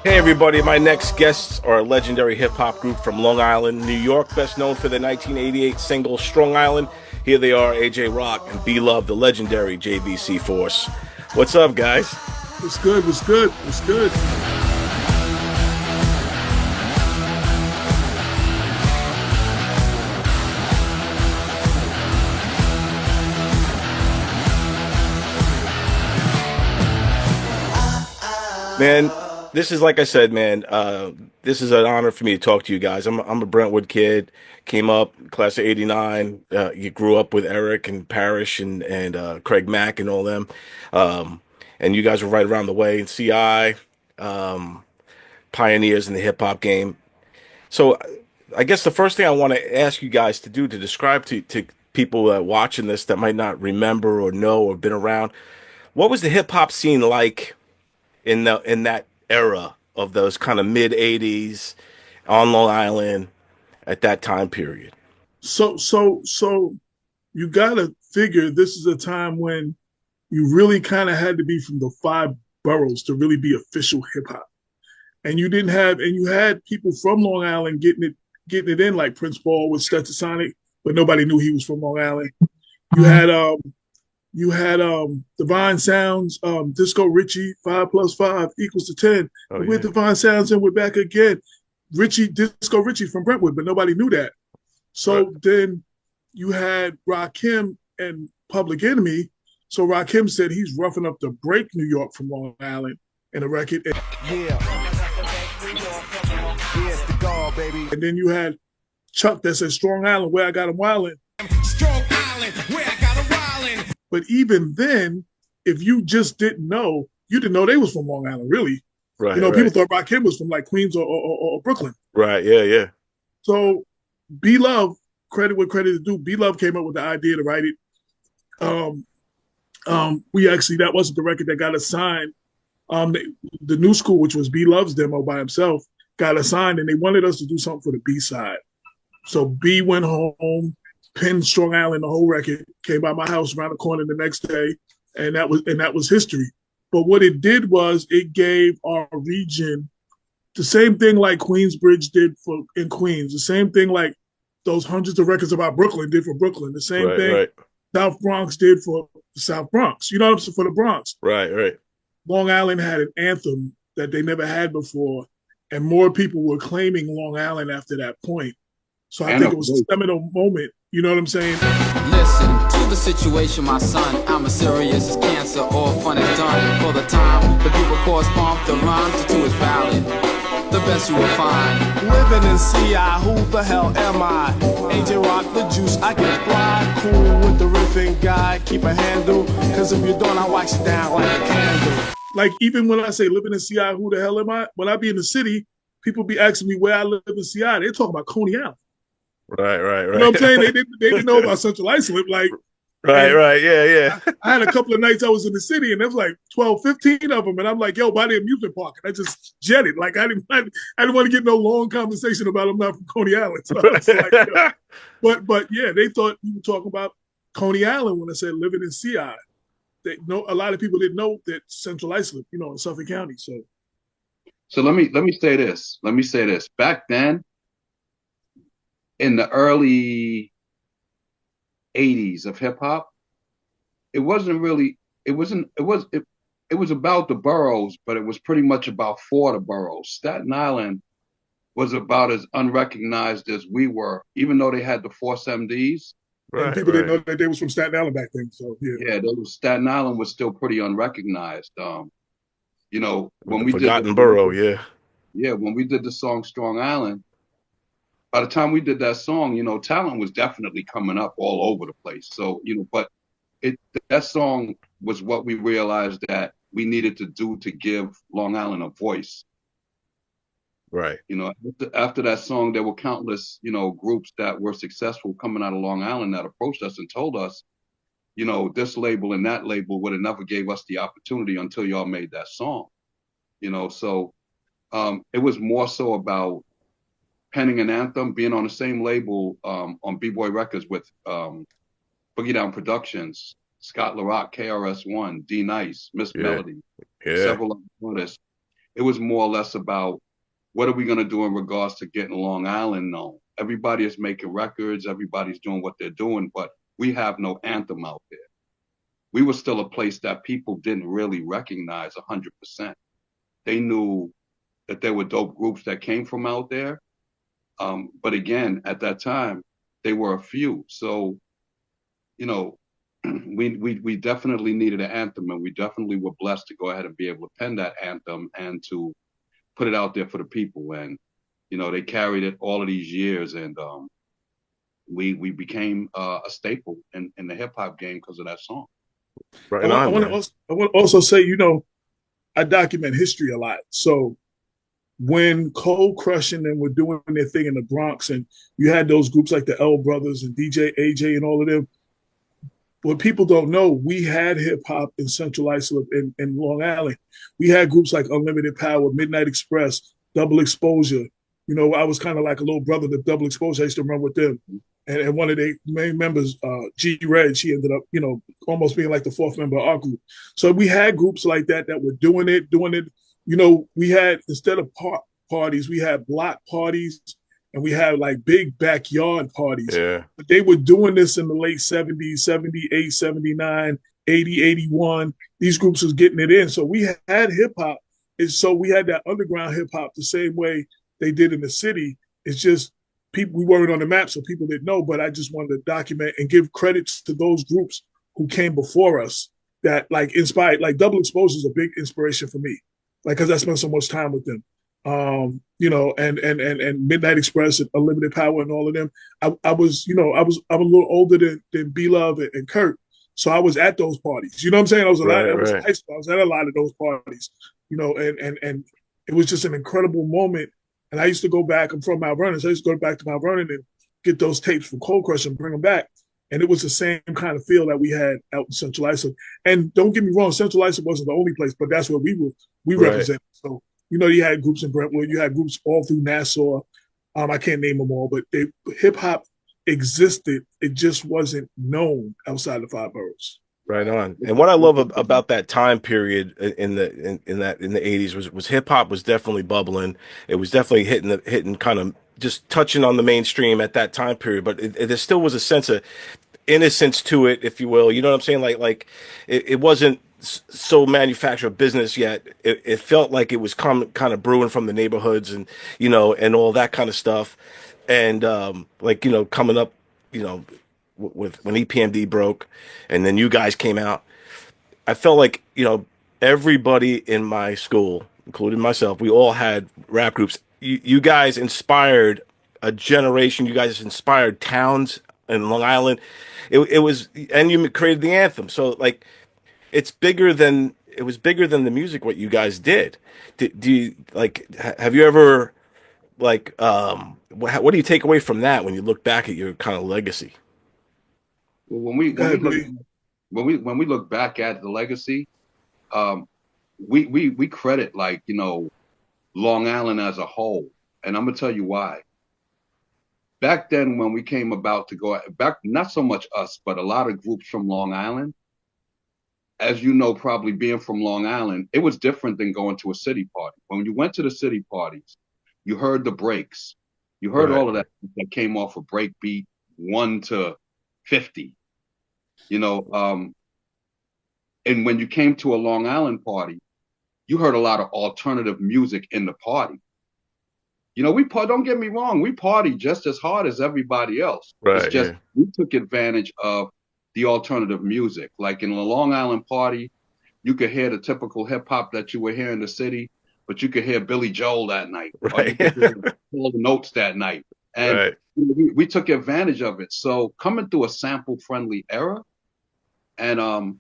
Hey everybody, my next guests are a legendary hip hop group from Long Island, New York, best known for their 1988 single Strong Island. Here they are, AJ Rock and B Love, the legendary JVC Force. What's up, guys? What's good? What's good? What's good? Man, this is like I said, man. This is an honor for me to talk to you guys. I'm a Brentwood kid. Came up class of '89. You grew up with Eric and Parrish and Craig Mack and all them. Um, and you guys were right around the way. CI, um, pioneers in the hip hop game. So I guess the first thing I want to ask you guys to do to describe to people watching this that might not remember or know or been around, what was the hip hop scene like in that era of those kind of mid '80s on Long Island at that time period? So you gotta figure this is a time when you really kind of had to be from the five boroughs to really be official hip hop, and you had people from Long Island getting it in like Prince Paul with Stetsasonic, but nobody knew he was from Long Island. You had Divine Sounds, Disco Richie, 5 + 5 = 10. Oh We're yeah, Divine Sounds and we're back again. Disco Richie from Brentwood, but nobody knew that. right. So then you had Rakim and Public Enemy. So Rakim said he's roughing up to break New York from Long Island in a record. Yeah, here's the goal, baby. And then you had Chuck that said Strong Island, where I got him wildin'. Strong Island, where I got a wildin'. But even then, if you just didn't know, you didn't know they was from Long Island, really. Right, People right, thought Rakim was from like Queens or Brooklyn. right. Yeah, yeah. So B Love, credit what credit is due. B Love came up with the idea to write it. Um, we actually that wasn't the record that got assigned. The new school, which was B Love's demo by himself, got assigned, and they wanted us to do something for the B side. So B went home, pinned Strong Island, the whole record, came by my house around the corner the next day, and that was history. But what it did was it gave our region the same thing like Queensbridge did for in Queens, the same thing like those hundreds of records about Brooklyn did for Brooklyn, the same Right, thing right, South Bronx did for the South Bronx. You know what I'm saying? For the Bronx. right, right. Long Island had an anthem that they never had before, and more people were claiming Long Island after that point. So I And think a it was a seminal moment. You know what I'm saying? Listen to the situation, my son. I'm as serious as cancer. All fun is done for the time. The people correspond the rhymes to is valid. The best you will find. Living in CI, who the hell am I? AJ Rock the juice, I get fly. Cool with the riffing guy, keep a handle. Cause if you don't, I wax it down like a candle. Like even when I say living in CI, who the hell am I? When I be in the city, people be asking me where I live in CI. They talk about Coney Island. Right, right, You know what I'm saying? right. They didn't know about Central Islip. Like, Right, and right. Yeah, yeah. I had a couple of nights I was in the city, and there was like 12, 15 of them, and I'm like, "Yo, by the amusement park," and I just jetted. Like I didn't want to get no long conversation about I'm not from Coney Island. So I was like, yo. But yeah, they thought you were talking about Coney Island when I said living in CI. A lot of people didn't know that Central Islip, in Suffolk County. So let me say this. Let me say this. Back then, in the early '80s of hip hop, it wasn't really. It was about the boroughs, but it was pretty much about for the boroughs. Staten Island was about as unrecognized as we were, even though they had the Force MDs. And Right, people didn't right. know that they was from Staten Island back then. So yeah. Yeah, Staten Island was still pretty unrecognized. With When the we did Forgotten Borough, yeah. when we did the song Strong Island, by the time we did that song, talent was definitely coming up all over the place. So, but it that song was what we realized that we needed to do to give Long Island a voice. Right. After that song, there were countless, groups that were successful coming out of Long Island that approached us and told us, this label and that label would have never gave us the opportunity until y'all made that song. So it was more so about penning an anthem, being on the same label on B-Boy Records with Boogie Down Productions, Scott LaRock, KRS-One, D Nice, Miss Yeah, Melody, yeah. several other artists. It was more or less about what are we going to do in regards to getting Long Island known. Everybody is making records, everybody's doing what they're doing, but we have no anthem out there. We were still a place that people didn't really recognize 100%. They knew that there were dope groups that came from out there. But again, at that time, they were a few. So, you know, we definitely needed an anthem, and we definitely were blessed to go ahead and be able to pen that anthem and to put it out there for the people. And, you know, they carried it all of these years, and we became a staple in the hip hop game because of that song. Right on, man. I want to also say, I document history a lot. So when Cold Crush and them were doing their thing in the Bronx, and you had those groups like the L Brothers and DJ AJ and all of them, what people don't know, we had hip hop in Central Islip and Long Island. We had groups like Unlimited Power, Midnight Express, Double Exposure. I was kind of like a little brother to Double Exposure. I used to run with them. And one of their main members, G Red, she ended up, almost being like the fourth member of our group. So we had groups like that were doing it. We had, instead of parties, we had block parties, and we had like big backyard parties. Yeah. But they were doing this in the late 70s, 78, 79, 80, 81. These groups was getting it in. So we had hip hop. And so we had that underground hip hop the same way they did in the city. It's just we weren't on the map, so people didn't know. But I just wanted to document and give credits to those groups who came before us that like inspired. Like Double Exposure is a big inspiration for me, like because I spent so much time with them. And Midnight Express and Unlimited Power and all of them. I was a little older than B Love and Kurt, so I was at those parties. You know what I'm saying? I was Right. I was in high school. I was at a lot of those parties. And it was just an incredible moment. And I used to go back. I'm from Mount Vernon, so I used to go back to Mount Vernon and get those tapes from Cold Crush and bring them back. And it was the same kind of feel that we had out in Central Islip. And don't get me wrong, Central Islip wasn't the only place, but that's where we represented. So, you had groups in Brentwood, you had groups all through Nassau. I can't name them all, but hip hop existed. It just wasn't known outside the five boroughs. Right on. And what I love about that time period in the 80s was hip hop was definitely bubbling. It was definitely hitting kind of just touching on the mainstream at that time period, but there still was a sense of innocence to it, if you will. You know what I'm saying? Like it wasn't so manufactured business yet. It felt like it was kind of brewing from the neighborhoods and and all that kind of stuff. And coming up, with when EPMD broke, and then you guys came out, I felt like everybody in my school, including myself, we all had rap groups. You guys inspired a generation. You guys inspired towns in Long Island. It was, and you created the anthem. So like, it was bigger than the music what you guys did. Do you like? Have you ever like? What do you take away from that when you look back at your kind of legacy? Well, when we look back at the legacy, we credit Long Island as a whole, and I'm gonna tell you why. Back then, when we came about to go back, not so much us, but a lot of groups from Long Island, as you know, probably being from Long Island, it was different than going to a city party. When you went to the city parties, you heard the breaks, you heard all of that came off of break beat 1 to 50. And when you came to a Long Island party, you heard a lot of alternative music in the party. Don't get me wrong, we party just as hard as everybody else. Right. It's just we took advantage of the alternative music. Like in a Long Island party, you could hear the typical hip hop that you would hear in the city, but you could hear Billy Joel that night, right. Or you could hear all the notes that night. And we took advantage of it. So coming through a sample-friendly era, and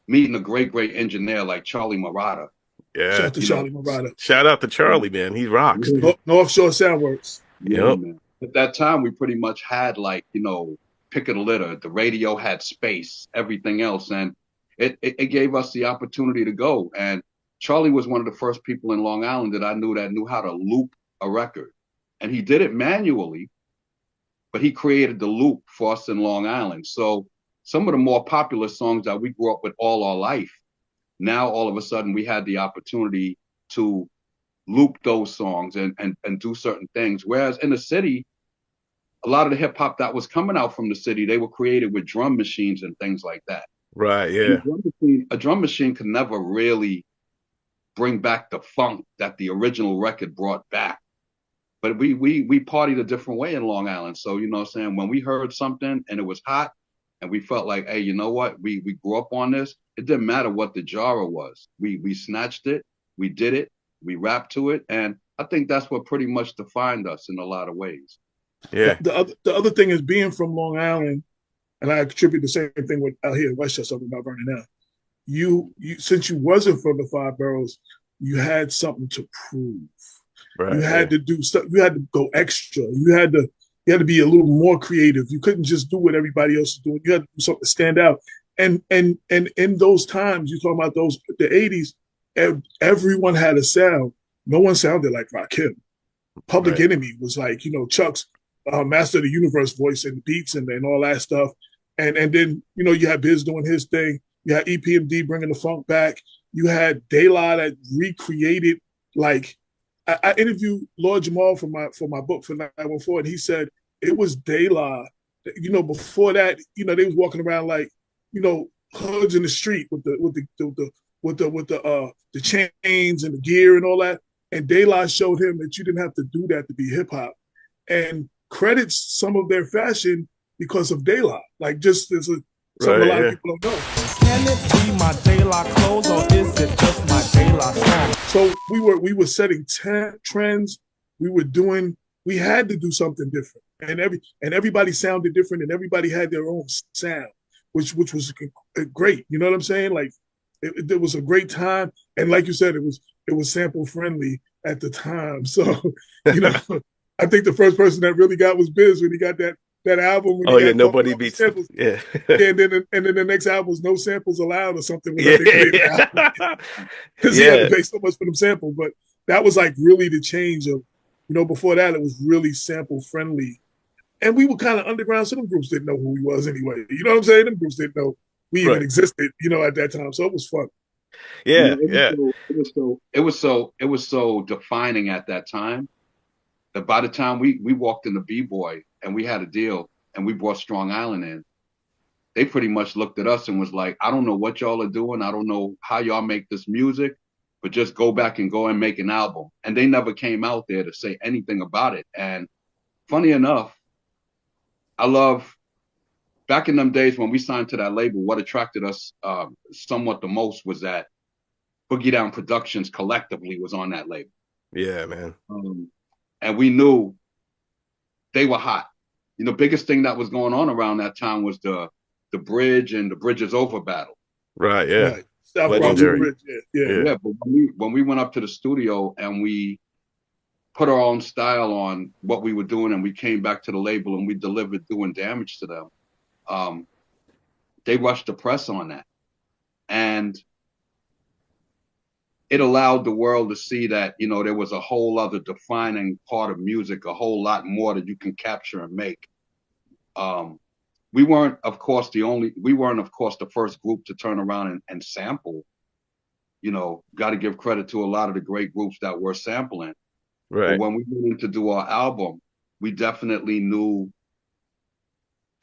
meeting a great engineer like Charlie Murata. Yeah. Shout out to Charlie Murata. Shout out to Charlie, man. He rocks. North Shore Soundworks. Yeah, man. At that time, we pretty much had pick of the litter. The radio had space, everything else. And it gave us the opportunity to go. And Charlie was one of the first people in Long Island that I knew how to loop a record. And he did it manually, but he created the loop for us in Long Island. So some of the more popular songs that we grew up with all our life, now all of a sudden we had the opportunity to loop those songs and do certain things. Whereas in the city, a lot of the hip hop that was coming out from the city, they were created with drum machines and things like that. Right. And Yeah. a drum machine could never really bring back the funk that the original record brought back. But we partied a different way in Long Island. So, you know what I'm saying? When we heard something and it was hot and we felt like, hey, you know what? We grew up on this. It didn't matter what the genre was. We snatched it, we did it, we rapped to it. And I think that's what pretty much defined us in a lot of ways. Yeah. The other thing is being from Long Island, and I attribute the same thing with out here in Westchester about Vernon now. You since you wasn't from the five boroughs, you had something to prove. You Right. Yeah. had to do stuff. You had to go extra. You had to be a little more creative. You couldn't just do what everybody else is doing. You had to do something to stand out. And in those times, you talking about those the '80s, everyone had a sound. No one sounded like Rakim. Public Right. Enemy was like, Chuck's Master of the Universe voice and beats and all that stuff. And then, you had Biz doing his thing. You had EPMD bringing the funk back. You had De La that recreated, like, I interviewed Lord Jamal for my book for 914, and he said it was De La. Before that, they was walking around like, hoods in the street with the chains and the gear and all that. And De La showed him that you didn't have to do that to be hip hop, and credits some of their fashion because of De La. Like, just there's something a Right. lot of Yeah. people don't know. Can it be my De La clothes or is it just my De La song? So we were setting trends. We had to do something different, and everybody sounded different, and everybody had their own sound, which was great. You know what I'm saying? Like, it was a great time, and like you said, it was sample friendly at the time. So, you know, I think the first person that really got was Biz when he got that album when Oh he yeah. got caught with Nobody all the beats. samples. Yeah. Yeah, and then the next album was No Samples Allowed or something was I think the name of the album Yeah. because he had to Yeah. pay so much for them samples. But that was like really the change of, before that it was really sample friendly. And we were kind of underground, so them groups didn't know who we was anyway. You know what I'm saying? Them groups didn't know we even Right. existed, at that time. So it was fun. Yeah. Yeah. It was so defining at that time that by the time we walked in the B-boy and we had a deal and we brought Strong Island in, they pretty much looked at us and was like, I don't know what y'all are doing. I don't know how y'all make this music, but just go back and go and make an album. And they never came out there to say anything about it. And funny enough, I love back in them days when we signed to that label, what attracted us somewhat the most was that Boogie Down Productions collectively was on that label. Yeah, man. And we knew they were hot. Biggest thing that was going on around that time was the bridge and the Bridge is Over battle. Right. Yeah. Right. South Bronx Legendary. Bridge. Yeah. Yeah. Yeah, but when we went up to the studio and we put our own style on what we were doing and we came back to the label and we delivered Doing Damage to them, they rushed the press on that. And it allowed the world to see that, there was a whole other defining part of music, a whole lot more that you can capture and make. We weren't, of course, the first group to turn around and sample. Got to give credit to a lot of the great groups that were sampling. Right. But when we went in to do our album, we definitely knew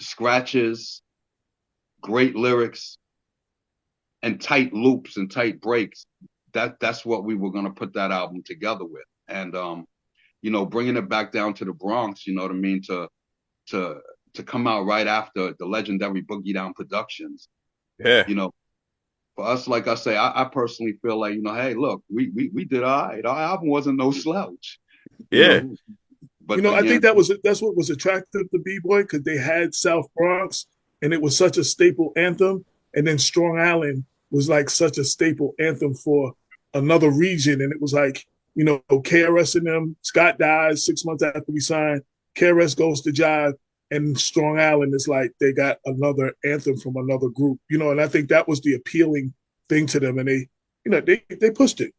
scratches, great lyrics, and tight loops and tight breaks. That's what we were going to put that album together with. And, bringing it back down to the Bronx, you know what I mean, to come out right after the legendary Boogie Down Productions. Yeah. For us, like I say, I personally feel like, hey, look, we did all right. Our album wasn't no slouch. Yeah. But I think that's what was attractive to B-Boy, because they had South Bronx and it was such a staple anthem. And then Strong Island was like such a staple anthem for another region. And it was like, KRS and them, Scott dies 6 months after we signed, KRS goes to Jive, and Strong Island is like they got another anthem from another group, and I think that was the appealing thing to them. And they pushed it.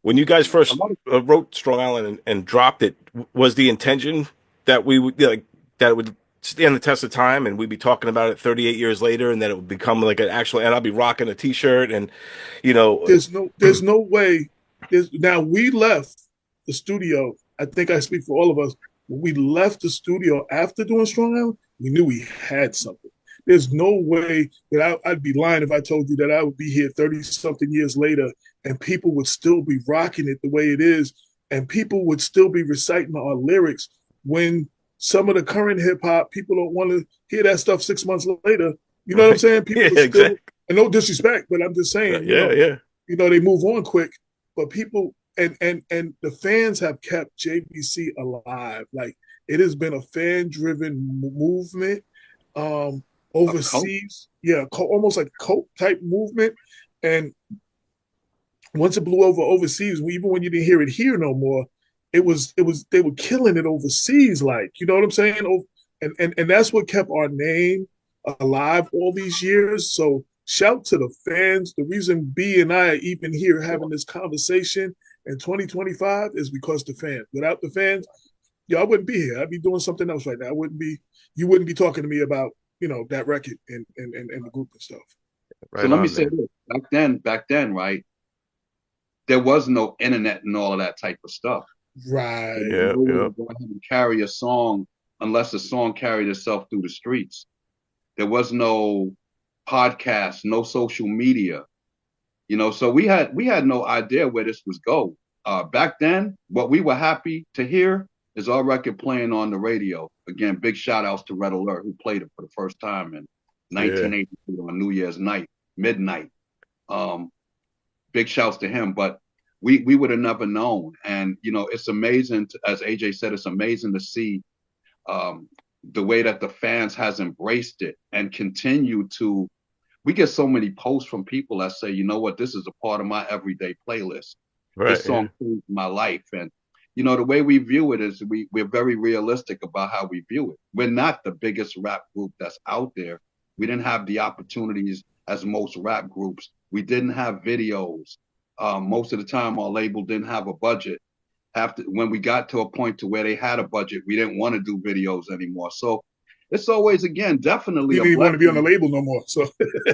When you guys first wrote Strong Island and dropped it, was the intention that we would that it would stand the test of time and we'd be talking about it 38 years later, and that it would become like an actual, and I'll be rocking a T-shirt and There's no way Now we left the studio. I think I speak for all of us. When we left the studio after doing Strong Island, we knew we had something. There's no way that I'd be lying if I told you that I would be here 30 something years later and people would still be rocking it the way it is, and people would still be reciting our lyrics when some of the current hip hop people don't want to hear that stuff 6 months later. You know what I'm Right. saying? Yeah, People are still, exactly. and no disrespect, but I'm just saying, Yeah, yeah. they move on quick, but people and the fans have kept JBC alive. Like it has been a fan driven movement A cult. overseas. Yeah, almost like cult type movement. And once it blew over overseas, even when you didn't hear it here no more, it was they were killing it overseas. Like you know what I'm saying? And that's what kept our name alive all these years. So shout to the fans. The reason B and I are even here having this conversation in 2025 is because the fans. Without the fans, I wouldn't be here. I'd be doing something else right now. I wouldn't be. You wouldn't be talking to me about that record and the group and stuff. So Right let me on, say man. this. Back then, right? There was no internet and all of that type of stuff. You Right. Yeah, yeah. always go ahead and carry a song unless the song carried itself through the streets. There was no podcast, no social media. So we had no idea where this was go. Back then, what we were happy to hear is our record playing on the radio. Again, big shout outs to Red Alert who played it for the first time in Yeah. 1982 on New Year's night, midnight. Um, Big shouts to him, but we would have never known. And it's amazing, as AJ said, it's amazing to see um, the way that the fans has embraced it and continue to. We get so many posts from people that say, you know what, this is a part of my everyday playlist. Right, This yeah. song changed my life. And the way we view it is we're very realistic about how we view it. We're not the biggest rap group that's out there. We didn't have the opportunities as most rap groups. We didn't have videos. Most of the time our label didn't have a budget. After when we got to a point to where they had a budget, we didn't want to do videos anymore. So it's always, again, definitely We a didn't even want to be on the blessing. label no more. So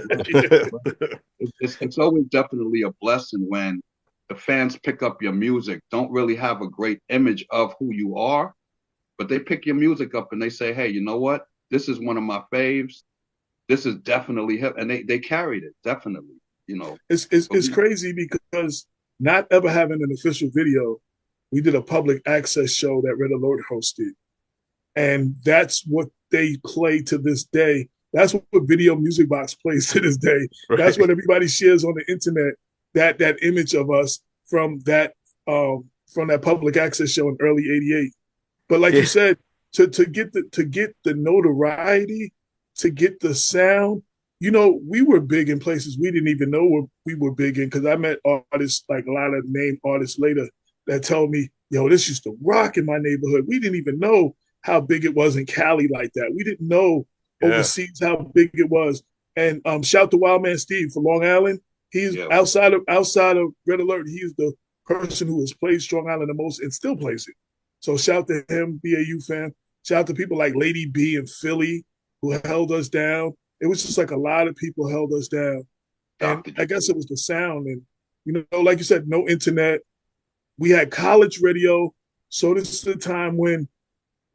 Right, right. It's always definitely a blessing when the fans pick up your music, don't really have a great image of who you are, but they pick your music up and they say, hey, you know what? This is one of my faves. This is definitely hip. And they carried it, definitely, you know. But it's crazy because not ever having an official video, we did a public access show that Red Alert hosted, and that's what they play to this day. That's what Video Music Box plays to this day. That's Right. what everybody shares on the internet. That image of us from that public access show in early '88. But like you Yeah, said, to get the notoriety, to get the sound, we were big in places we didn't even know we were big in. Because I met artists like a lot of name artists later that tell me, "Yo, this used to rock in my neighborhood." We didn't even know how big it was in Cali like that. We didn't know yeah, overseas how big it was. And shout to Wildman Steve for Long Island. He's yeah, outside of Red Alert. He's the person who has played Strong Island the most and still plays it. So shout to him, BAU fan. Shout out to people like Lady B in Philly who held us down. It was just like a lot of people held us down. And Dr. I Dre. guess it was the sound. And, like you said, no internet. We had college radio. So this is the time when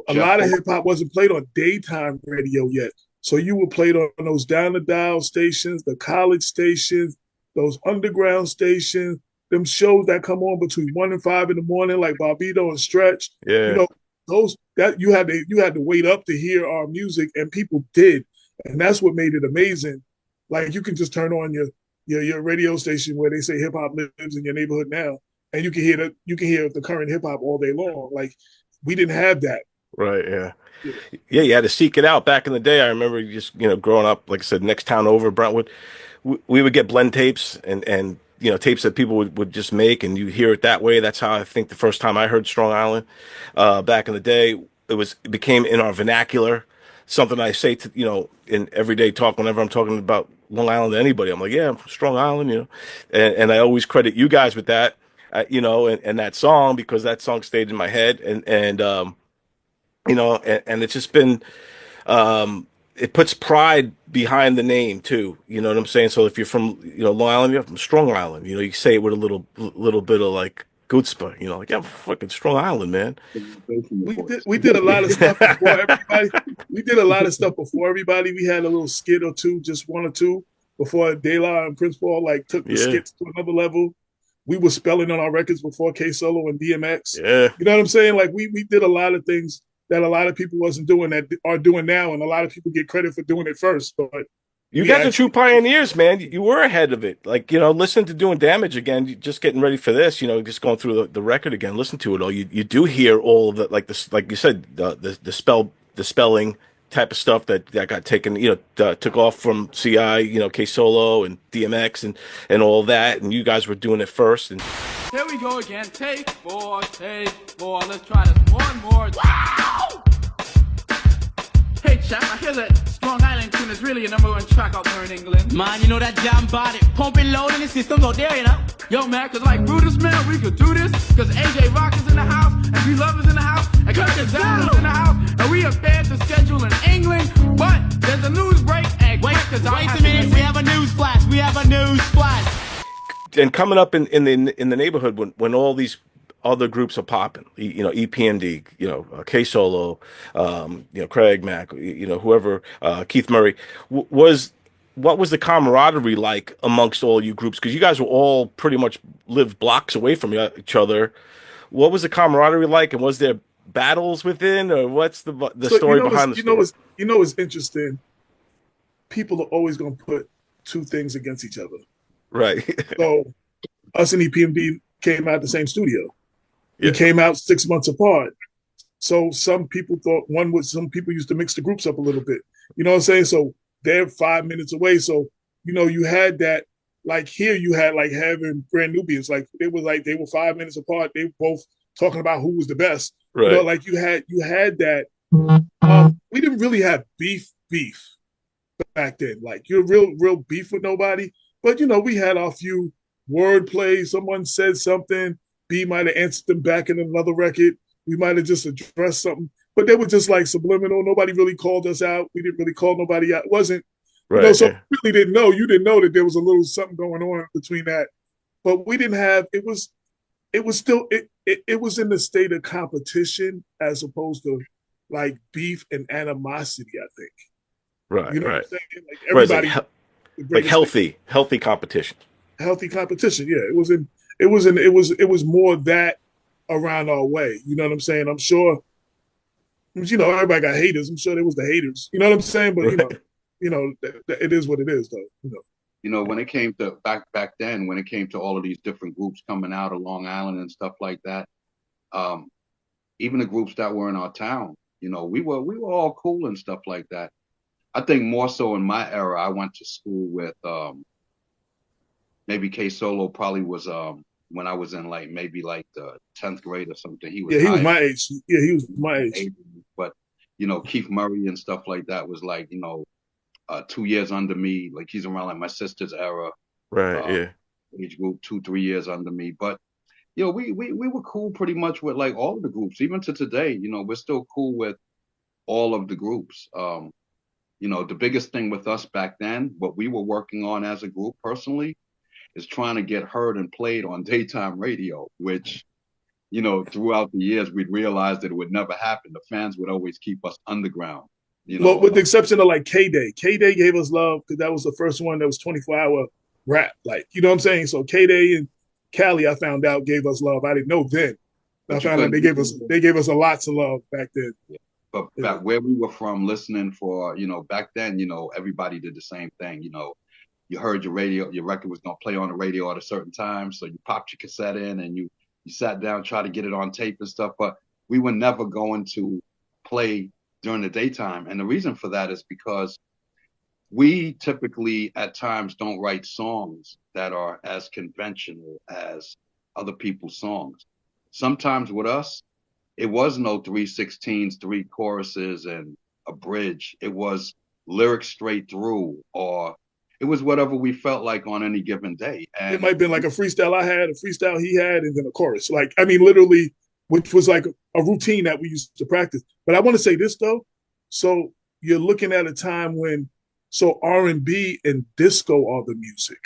a Jeff lot of O. hip hop wasn't played on daytime radio yet. So you were played on those down the dial stations, the college stations, those underground stations, them shows that come on between 1 and 5 in the morning, like Barbito and Stretch. You yeah. know, those that you had to wait up to hear our music, and people did, and that's what made it amazing. Like you can just turn on your radio station where they say hip hop lives in your neighborhood now, and you can hear the current hip hop all day long. Like we didn't have that. Right, yeah. Yeah. Yeah, you had to seek it out back in the day. I remember just, growing up, like I said, next town over, Brentwood, we would get blend tapes and tapes that people would just make and you hear it that way. That's how I think the first time I heard Strong Island, back in the day, it became in our vernacular, something I say to, in everyday talk whenever I'm talking about Long Island to anybody. I'm like, yeah, I'm from Strong Island, and I always credit you guys with that, and that song because that song stayed in my head and it's just been, um, it puts pride behind the name too. You know what I'm saying? So if you're from, Long Island, you're from Strong Island. You say it with a little bit of like chutzpah. Like, yeah, fucking Strong Island, man. We did a lot of stuff before everybody. We did a lot of stuff before everybody. We had a little skit or two, just one or two, before De La and Prince Paul like took the Yeah, skits to another level. We were spelling on our records before K Solo and DMX. yeah. You know what I'm saying? Like we did a lot of things that a lot of people wasn't doing that are doing now, and a lot of people get credit for doing it first. But You we guys are true actually, pioneers, man. You were ahead of it. Like, listen to Doing Damage again, just getting ready for this, just going through the record again, listen to it all. You do hear all of the, like this, like you said, the spelling type of stuff that got taken, took off from CI, K Solo and DMX and all that. And you guys were doing it first. And Here we go again. Take four, take four. Let's try this one more. Wow! Hey, chap, I hear that Strong Island tune is really a #1 track out there in England. Man, you know that jam body pumping loud in the systems out there, Yo, man, cause like Brutus, man, we could do this. Cause AJ Rock is in the house, and B Love is in the house, and Kirk is in the house, and we are paired to schedule in England. But there's a news break, and Wait wait a minute, we have a news flash. We have a news flash. and coming up in the neighborhood when all these other groups are popping, EPMD, K Solo, Craig Mack, whoever, Keith Murray, what was the camaraderie like amongst all you groups? Because you guys were all pretty much lived blocks away from each other. What was the camaraderie like, and was there battles within, or what's the so story behind the story? what's interesting. People are always going to put two things against each other. Right. So us and EPMD came out the same studio. Yeah. We came out 6 months apart. So some people some people used to mix the groups up a little bit. You know what I'm saying? So they're 5 minutes away. So, you had that, like here you had like having Brand Nubians, like they were 5 minutes apart. They were both talking about who was the best. Right. Like you had that. We didn't really have beef back then. Like you're real beef with nobody. But we had our few word plays. Someone said something. B might have answered them back in another record. We might have just addressed something, but they were just like subliminal. Nobody really called us out. We didn't really call nobody out. It wasn't, Right. so Yeah. we really didn't know. You didn't know that there was a little something going on between that, but we didn't have. It was still it was in the state of competition as opposed to like beef and animosity. I think. Right. You know Right. what I'm saying? Like Right. It's everybody, like healthy competition. healthy competition. Yeah, it was more that around our way. You know what I'm saying? I'm sure. Everybody got haters. I'm sure there was the haters. You know what I'm saying? But Right. it is what it is, though. When it came to back then, when it came to all of these different groups coming out of Long Island and stuff like that, even the groups that were in our town, we were all cool and stuff like that. I think more so in my era, I went to school with maybe K Solo probably was when I was in maybe the 10th grade or something. He was Yeah, he was my age. Yeah, he was my age. But Keith Murray and stuff like that was 2 years under me. Like he's around like my sister's era. Right. Yeah. Age group 2-3 years under me. But we were cool pretty much with like all of the groups. Even to today, we're still cool with all of the groups. The biggest thing with us back then, what we were working on as a group personally, is trying to get heard and played on daytime radio, which, throughout the years, we'd realized that it would never happen. The fans would always keep us underground. Well, with the exception of like K-Day. K-Day gave us love because that was the first one that was 24-hour rap. Like, you know what I'm saying? So K-Day and Cali, I found out, gave us love. I didn't know then. I found out they gave us a lots of love back then. Yeah. But back where we were from, listening for, back then, everybody did the same thing. You heard your record was gonna play on the radio at a certain time, so you popped your cassette in and you sat down, try to get it on tape and stuff. But we were never going to play during the daytime, and the reason for that is because we typically at times don't write songs that are as conventional as other people's songs. Sometimes with us, it was no 3/16s, 3 choruses and a bridge. It was lyrics straight through, or it was whatever we felt like on any given day. And it might have been like a freestyle I had, a freestyle he had, and then a chorus. Like, I mean, literally, which was like a routine that we used to practice. But I want to say this, though. So you're looking at a time when so R&B and disco are the music,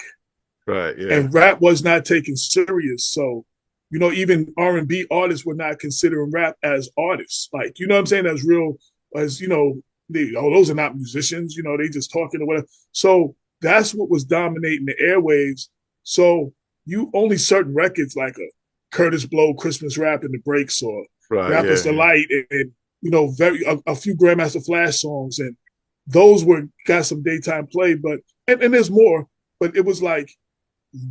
Right. Yeah. and rap was not taken serious. So, even R&B artists were not considering rap as artists. Like, you know what I'm saying? As real as, those are not musicians, they just talking or whatever. So that's what was dominating the airwaves. So you only certain records like a Curtis Blow, Christmas Rap and the Breaks, or Right. Rapper's Yeah. Yeah. Delight, and very a few Grandmaster Flash songs, and those were got some daytime play, but and there's more, but it was like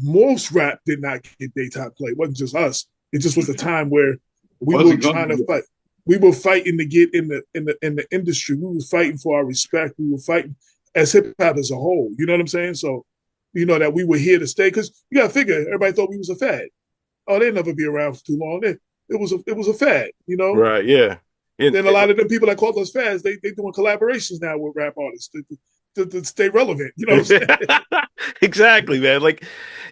most rap did not get daytime play. It wasn't just us. It just was a time where we were Wasn't trying to going fight. We were fighting to get in the industry. We were fighting for our respect. We were fighting as hip hop as a whole. You know what I'm saying? So, that we were here to stay, because you got to figure everybody thought we was a fad. Oh, they'd never be around for too long. It was a fad. Right. Yeah. Then a lot of them people that call us fads, they doing collaborations now with rap artists to stay relevant. You know what I'm saying? Exactly, man. Like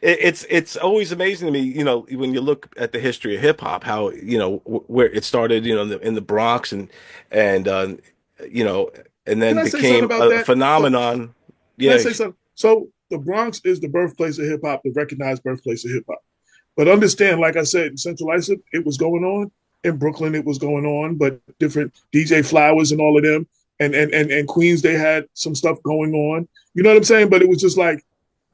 it's always amazing to me, when you look at the history of hip hop, how where it started, in the Bronx and you know, and Can then I say something became about a that? So phenomenon. can I Yeah, say something? So the Bronx is the birthplace of hip hop, the recognized birthplace of hip hop. But understand, like I said, in Central Islip, it was going on. In Brooklyn, it was going on, but different DJ Flowers and all of them. And Queens, they had some stuff going on. You know what I'm saying? But it was just like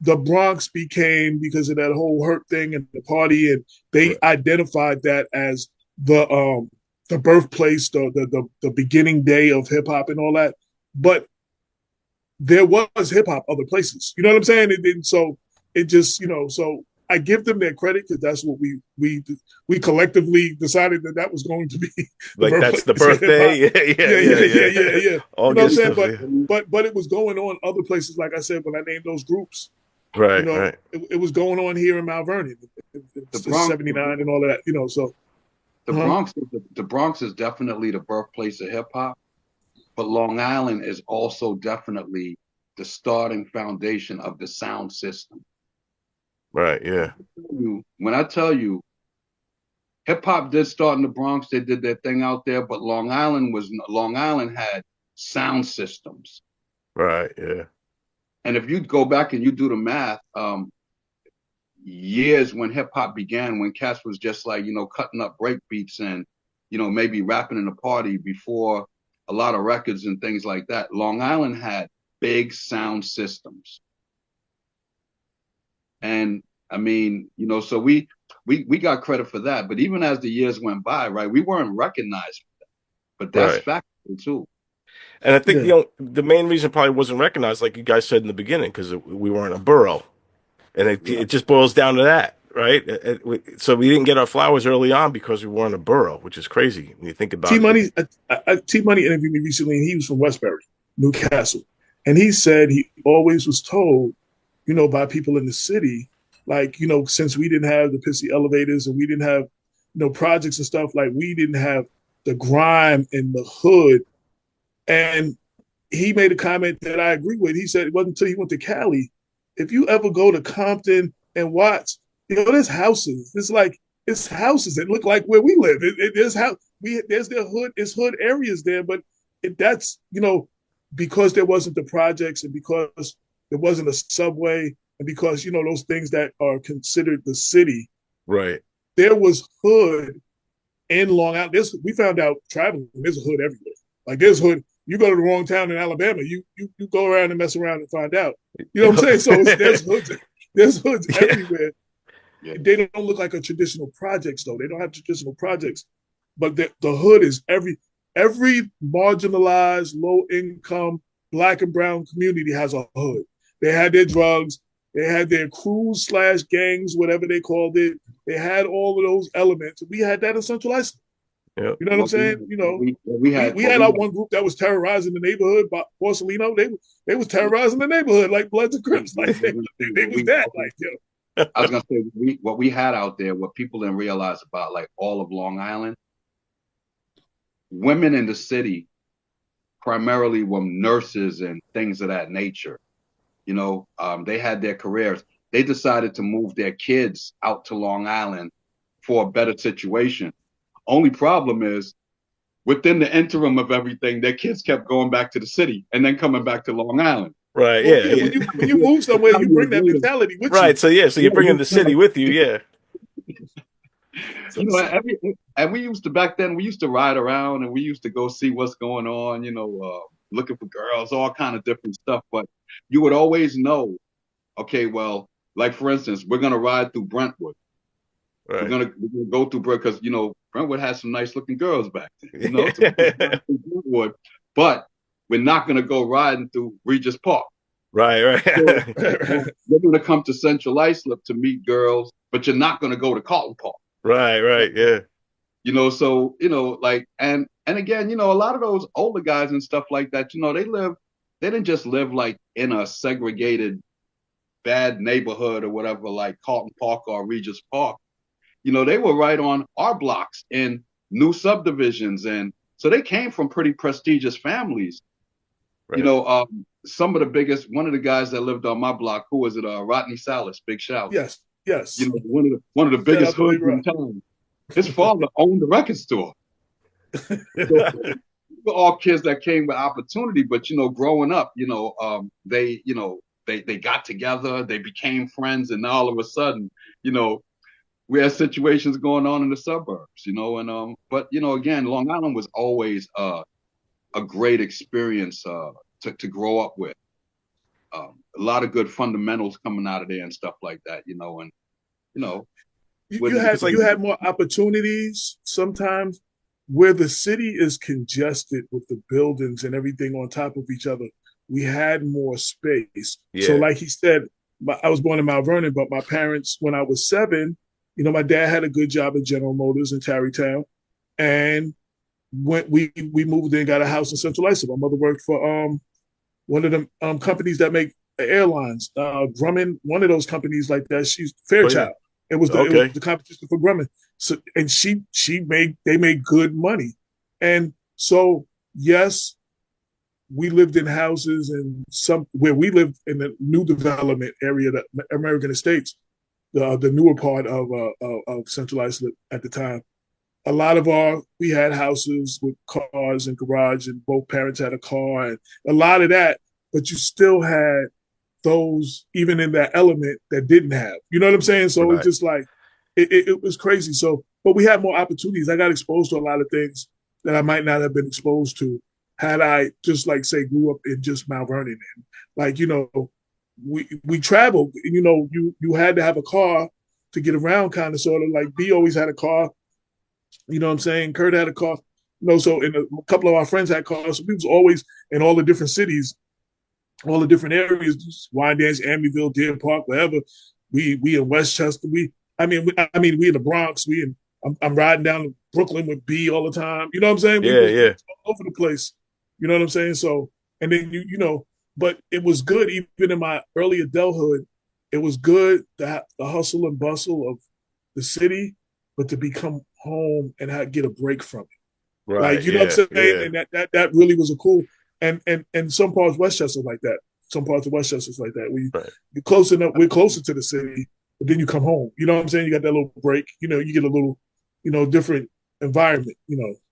the Bronx became, because of that whole hurt thing and the party, and they right, identified that as the birthplace, the beginning day of hip hop and all that. But there was hip hop other places. You know what I'm saying? And so it just, so I give them their credit, because that's what we collectively decided that was going to be the like that's the birthplace of hip birthday. hop. Yeah, yeah, Yeah, yeah, yeah, yeah, yeah. yeah, yeah. You know what I'm August saying? of But yeah. but it was going on other places. Like I said, when I named those groups, Right, right, it was going on here in Mount Vernon. the It's Bronx. 79 and all of that. So The uh-huh. Bronx, the Bronx is definitely the birthplace of hip hop, but Long Island is also definitely the starting foundation of the sound system. right. Yeah, When I tell you, hip hop did start in the Bronx, they did their thing out there, but Long Island had sound systems. right. Yeah, And if you go back and you do the math, years when hip hop began, when cats was just like, cutting up break beats and, maybe rapping in a party before a lot of records and things like that. Long Island had big sound systems. And I mean, so we got credit for that. But even as the years went by, right, we weren't recognized for that. But that's right. factual too. And I think Yeah. the main reason probably wasn't recognized, like you guys said in the beginning, because we weren't a borough, and Yeah. it just boils down to that, right? So we didn't get our flowers early on because we weren't a borough, which is crazy when you think T about it. Money, T Money interviewed me recently, and he was from Westbury, Newcastle, and he said he always was told, by people in the city, like, since we didn't have the pissy elevators and we didn't have, projects and stuff, like we didn't have the grime in the hood. And he made a comment that I agree with. He said it wasn't until he went to Cali. If you ever go to Compton and Watts, there's houses. It's houses that look like where we live. There's there's their hood, it's hood areas there, but that's because there wasn't the projects, and because there wasn't a subway, and because those things that are considered the city, Right. there was hood in Long Island. We found out traveling, there's a hood everywhere. Like there's hood. You go to the wrong town in Alabama, you go around and mess around and find out. You know what I'm saying? So there's hoods Yeah. everywhere. Yeah. They don't look like a traditional projects though. They don't have traditional projects, but the hood is every marginalized, low income Black and brown community has a hood. They had their drugs. They had their crews / gangs, whatever they called it. They had all of those elements. We had that in Central Islip. Yep. You know what I'm saying? We had our one group that was terrorizing the neighborhood, Porcelino. They was terrorizing the neighborhood like Bloods and Crips. Like they was that. Like, I was gonna say what we had out there, what people didn't realize about like all of Long Island, women in the city primarily were nurses and things of that nature. They had their careers. They decided to move their kids out to Long Island for a better situation. Only problem is within the interim of everything, their kids kept going back to the city and then coming back to Long Island. Right. Well, Yeah. yeah, Yeah. when you move somewhere, you bring that Later, mentality with you. Right. So yeah. So you're bringing the city with you. Yeah. So, you know, and we used to back then. We used to ride around and we used to go see what's going on. Looking for girls, all kind of different stuff. But you would always know, okay, well, like for instance, we're gonna ride through Brentwood. Right. We're gonna go through because Brentwood has some nice looking girls back then. So we're gonna ride through Brentwood, but we're not gonna go riding through Regis Park. Right. So, Right. you're gonna come to Central Islip to meet girls, but you're not gonna go to Carlton Park. Right. Right. Yeah. So like and again, a lot of those older guys and stuff like that, they didn't just live like in a segregated bad neighborhood or whatever, like Carlton Park or Regis Park. They were right on our blocks in new subdivisions, and so they came from pretty prestigious families. Right. Some of the biggest, one of the guys that lived on my block, who was it? Rodney Salas, big shout. yes, yes. One of the Shout biggest out to Big hoods in town. His father owned the record store. So we were all kids that came with opportunity, but growing up, they got together, they became friends, and all of a sudden, we had situations going on in the suburbs, but again, Long Island was always a great experience to grow up with. A lot of good fundamentals coming out of there and stuff like that, and you had more opportunities sometimes where the city is congested with the buildings and everything on top of each other. We had more space. So, Yeah. like he said, I was born in Mount Vernon, but my parents, when I was 7, my dad had a good job at General Motors in Tarrytown, and when we moved in, got a house in Central Islip. My mother worked for one of the companies that make airlines, Grumman, one of those companies like that. She's Oh yeah. Fairchild. It was Okay. the competition for Grumman. So, and they made good money, and so yes, we lived in houses and some where we lived in the new development area, the American Estates, the newer part of Central Islip at the time. A lot of we had houses with cars and garage, and both parents had a car, and a lot of that. But you still had those, even in that element, that didn't have. You know what I'm saying? So it's Right. just like it was crazy. So, but we had more opportunities. I got exposed to a lot of things that I might not have been exposed to had I just like say grew up in just Mount Vernon. And like we traveled. You had to have a car to get around, kind of sort of like B always had a car. You know what I'm saying? Kurt had a car. So a couple of our friends had cars. So we was always in all the different cities, all the different areas, Wyandanch, Amityville, Deer Park, wherever. We in Westchester. We in the Bronx. I'm riding down to Brooklyn with B all the time. You know what I'm saying? Yeah. We Yeah. was all over the place. You know what I'm saying? So, and then but it was good even in my early adulthood. It was good to have the hustle and bustle of the city, but to become home and get a break from it. Like, Right. you know what Yeah. I'm saying? Yeah. And that really was a cool and some parts of Westchester like that. Some parts of Westchester like that. Right. We're closer to the city, but then you come home. You know what I'm saying? You got that little break. You get a little, different environment,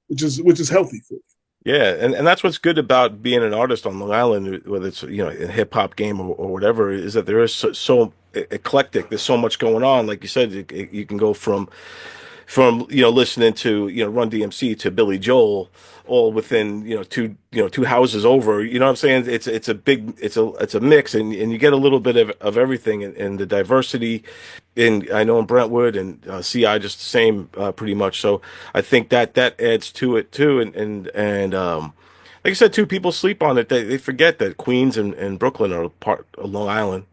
which is healthy for you. Yeah, and that's what's good about being an artist on Long Island, whether it's a hip hop game or whatever, is that there is so eclectic. There's so much going on. Like you said, you can go from listening to Run DMC to Billy Joel, all within two houses over. You know what I'm saying? It's a big it's a mix, and you get a little bit of everything, and the diversity. In I know in Brentwood and CI just the same pretty much. So I think that adds to it too, and like I said, too, people sleep on it. They forget that Queens and Brooklyn are part of Long Island.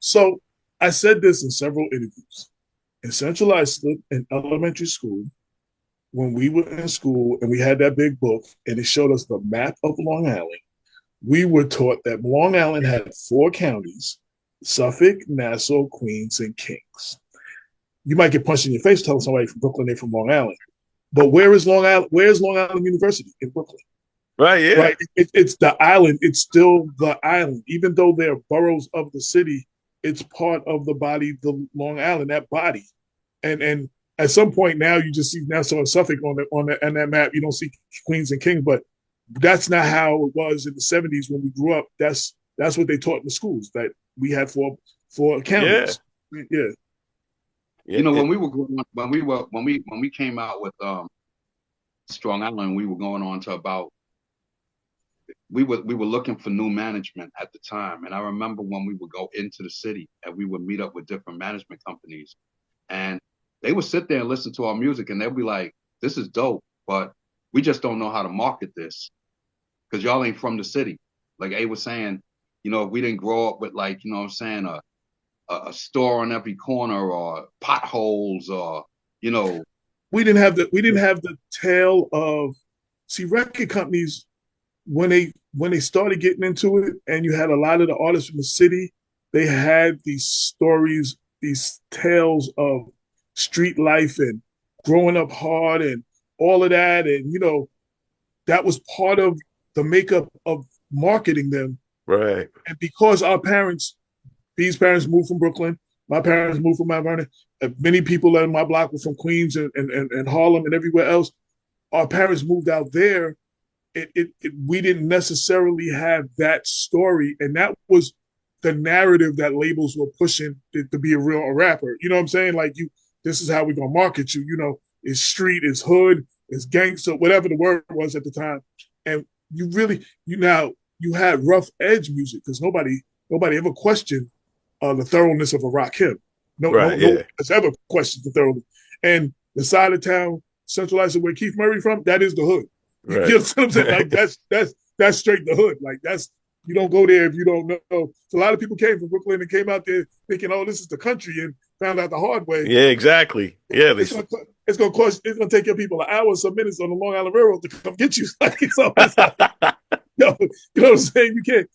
So I said this in several interviews. In Central Islip in elementary school, when we were in school and we had that big book and it showed us the map of Long Island, we were taught that Long Island had 4 counties: Suffolk, Nassau, Queens, and Kings. You might get punched in your face telling somebody from Brooklyn they're from Long Island. But where is Long Island? Where is Long Island University? In Brooklyn. Right, yeah. Right. It's the island. It's still the island. Even though they're boroughs of the city, it's part of the body, the Long Island, that body. And at some point now you just see Nassau and Suffolk on that map. You don't see Queens and Kings, but that's not how it was in the '70s when we grew up. That's what they taught in the schools, that we had four Yeah. counties. Yeah. Yeah. When we were when we came out with Strong Island, we were going on to about we were looking for new management at the time. And I remember when we would go into the city and we would meet up with different management companies, and they would sit there and listen to our music, and they'd be like, "This is dope, but we just don't know how to market this because y'all ain't from the city." Like A was saying, if we didn't grow up with, like, what I'm saying, a store on every corner, or potholes, or We didn't have the tale of, see, record companies when they started getting into it, and you had a lot of the artists from the city, they had these stories, these tales of street life and growing up hard and all of that, and that was part of the makeup of marketing them. Right. And because these parents moved from Brooklyn, my parents moved from Mount Vernon, many people in my block were from Queens and Harlem and everywhere else. Our parents moved out there. We didn't necessarily have that story, and that was the narrative that labels were pushing to be a rapper. You know what I'm saying? Like, this is how we're gonna market you. It's street, it's hood, it's gangster, whatever the word was at the time. And you had rough edge music because nobody ever questioned the thoroughness of a rock hymn. Right. No Yeah. has ever questioned the thoroughness. And the side of town, centralized where Keith Murray from, that is the hood. You Right. know what I'm saying? Like, that's straight the hood. Like, you don't go there if you don't know. So a lot of people came from Brooklyn and came out there thinking, "Oh, this is the country," and found out the hard way. Yeah. Exactly. Yeah. It's gonna take your people an hour or some minutes on the Long Island Railroad to come get you. So it's like, you know what I'm saying? You can't.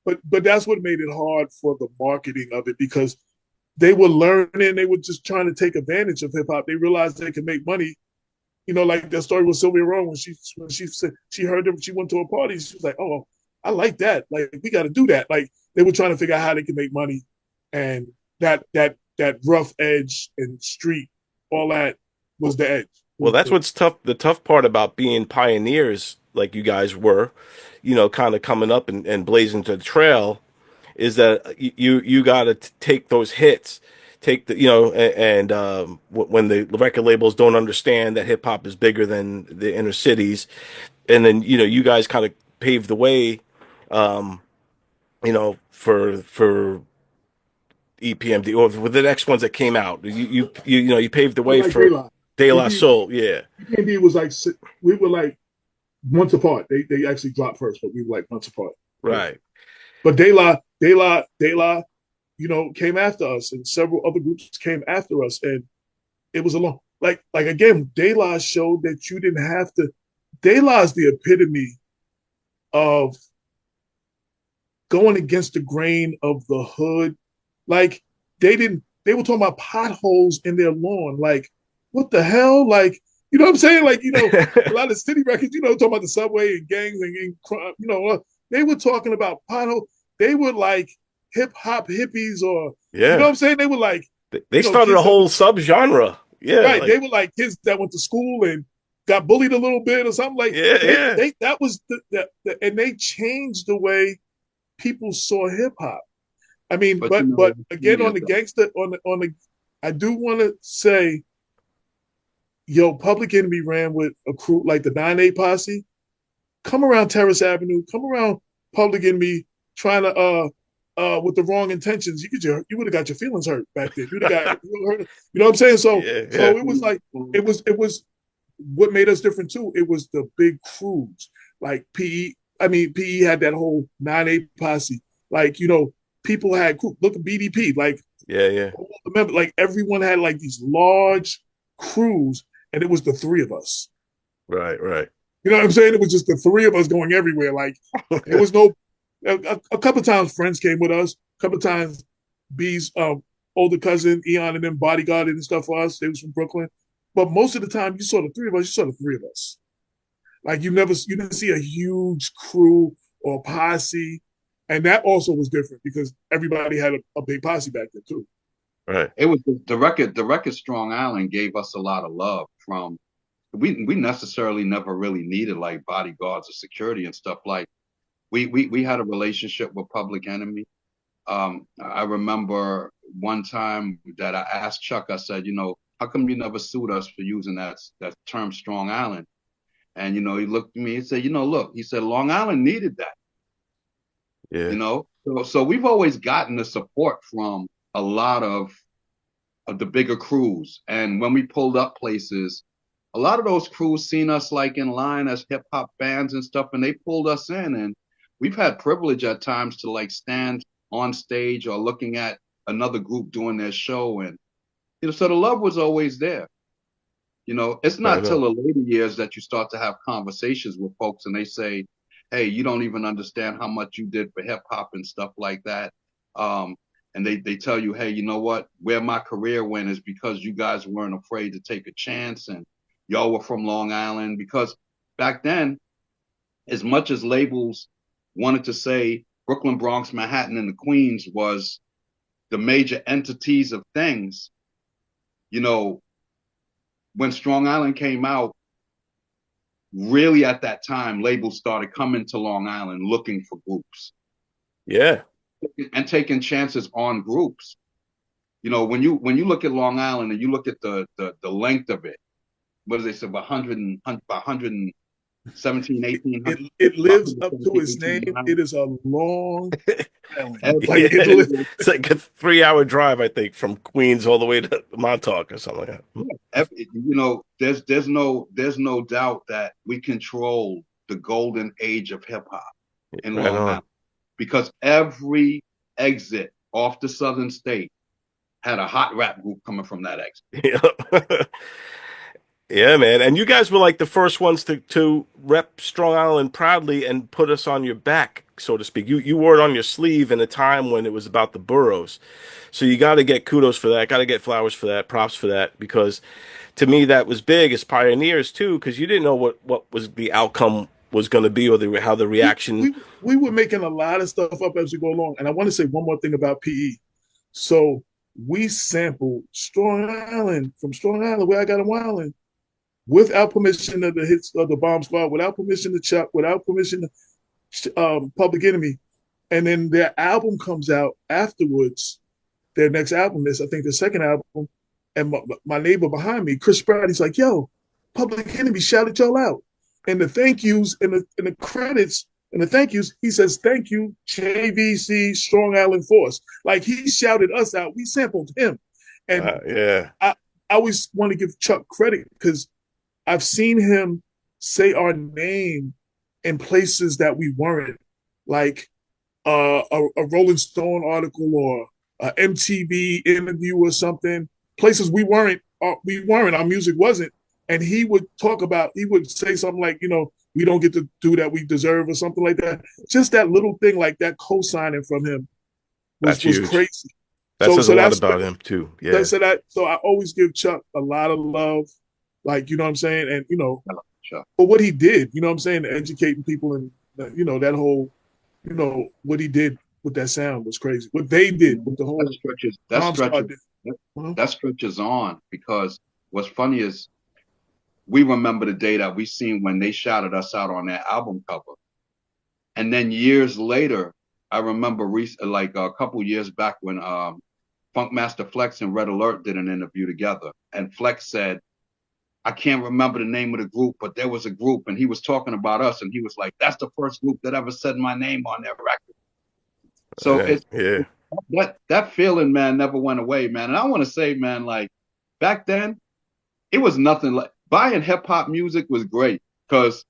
But that's what made it hard for the marketing of it, because they were learning. They were just trying to take advantage of hip hop. They realized they could make money. Like that story with Sylvia Rome, when she said she heard them, she went to a party. She was like, "Oh, I like that. Like, we got to do that." Like, they were trying to figure out how they could make money, and that rough edge and street, all that was the edge. Well, that's what's tough. The tough part about being pioneers like you guys were, kind of coming up and blazing to the trail, is that you got to take those hits, take when the record labels don't understand that hip hop is bigger than the inner cities, and then you guys kind of paved the way, for EPMD or with the next ones that came out. You paved the way Like for Daylight. De La DB, Soul. Yeah. DB was like, we were like months apart. They actually dropped first, but we were like months apart. Yeah. Right. But De La, came after us, and several other groups came after us, and it was a long, like again, De La showed that you didn't have to. De La is the epitome of going against the grain of the hood. Like, they were talking about potholes in their lawn. Like, what the hell? Like, you know what I'm saying? Like, a lot of city records, talking about the subway and gangs and crime, they were talking about potholes. They were like hip hop hippies, or, you know Yeah. what I'm saying? They were like, They started a kids whole subgenre. Yeah. right. They were like kids that went to school and got bullied a little bit or something. Like, Yeah. Yeah. that was and they changed the way people saw hip hop. I mean, but again, on the gangster, I do want to say, Public Enemy ran with a crew like the 9-8 Posse. Come around Terrace Avenue, come around Public Enemy, trying to with the wrong intentions. You would have got your feelings hurt back then. You'd have got hurt. You know what I'm saying? So Yeah. so it was like it was what made us different too. It was the big crews like PE. I mean, PE had that whole 9-8 Posse. Like, people had crew. Look at BDP. Like, Yeah. Yeah. remember, like, everyone had like these large crews, and it was the three of us. Right. Right. You know what I'm saying? It was just the three of us going everywhere. Like, there was no. A couple of times, friends came with us. A couple of times, B's older cousin Eon and them bodyguarded and stuff for us. They was from Brooklyn, but most of the time, you saw the three of us. You saw the three of us. Like, you didn't see a huge crew or posse, and that also was different because everybody had a big posse back then too. Right. It was the record. The record Strong Island gave us a lot of love from. We necessarily never really needed like bodyguards or security and stuff. Like we had a relationship with Public Enemy. I remember one time that I asked Chuck. I said, how come you never sued us for using that term Strong Island? And he looked at me and said, look, he said Long Island needed that. Yeah. So we've always gotten the support from a lot of the bigger crews. And when we pulled up places, a lot of those crews seen us like in line as hip hop bands and stuff, and they pulled us in. And we've had privilege at times to like stand on stage or looking at another group doing their show. And, so the love was always there. It's Right not till on. the later years that you start to have conversations with folks and they say, hey, you don't even understand how much you did for hip hop and stuff like that. And they tell you, hey, you know what? Where my career went is because you guys weren't afraid to take a chance and y'all were from Long Island. Because back then, as much as labels wanted to say Brooklyn, Bronx, Manhattan, and the Queens was the major entities of things, when Strong Island came out, really at that time, labels started coming to Long Island looking for groups Yeah. and taking chances on groups. When you look at Long Island and you look at the length of it, what do they say, about 117, 1800? It lives up to its name. It is a long island. Like Yeah. it, It's like a 3 hour drive, I think, from Queens all the way to Montauk or something like that. There's no doubt that we control the golden age of hip hop in Right Long on. Island because every exit off the southern state had a hot rap group coming from that exit. Yeah. Yeah, man. And you guys were like the first ones to rep Strong Island proudly and put us on your back, so to speak. You wore it on your sleeve in a time when it was about the boroughs. So you got to get kudos for that. Got to get flowers for that, props for that, because to me that was big as pioneers too, because you didn't know what was the outcome was going to be or how the we, reaction. we were making a lot of stuff up as we go along. And I want to say one more thing about PE. So we sampled Strong Island from Strong Island, where I got a wildin', without permission of the hits of the Bomb Squad, without permission to Chuck, without permission to Public Enemy. And then their album comes out afterwards. Their next album is, I think, the second album. And my neighbor behind me, Chris Pratt, he's like, yo, Public Enemy shouted y'all out. And the thank yous and the credits and the thank yous, he says, thank you, JVC Strong Island Force. Like he shouted us out. We sampled him. And Yeah. I always want to give Chuck credit because I've seen him say our name in places that we weren't, like a Rolling Stone article or a MTV interview or something. Places we weren't. Our music wasn't. And he would he would say something like, we don't get to do that we deserve or something like that. Just that little thing like that co-signing from him That's was huge. crazy. That says a lot that's about him too. Yeah. so I always give Chuck a lot of love, like you know what I'm saying, and Sure. for what he did, you know what I'm saying, educating people and that whole, what he did with that sound was crazy. What they did with the whole That stretches on because what's funny is we remember the day that we seen when they shouted us out on that album cover. And then years later, I remember like a couple years back when Funkmaster Flex and Red Alert did an interview together. And Flex said, I can't remember the name of the group, but there was a group and he was talking about us. And he was like, that's the first group that ever said my name on their record. So Yeah. that feeling, man, never went away, man. And I want to say, man, like back then, it was nothing like buying hip hop music was great because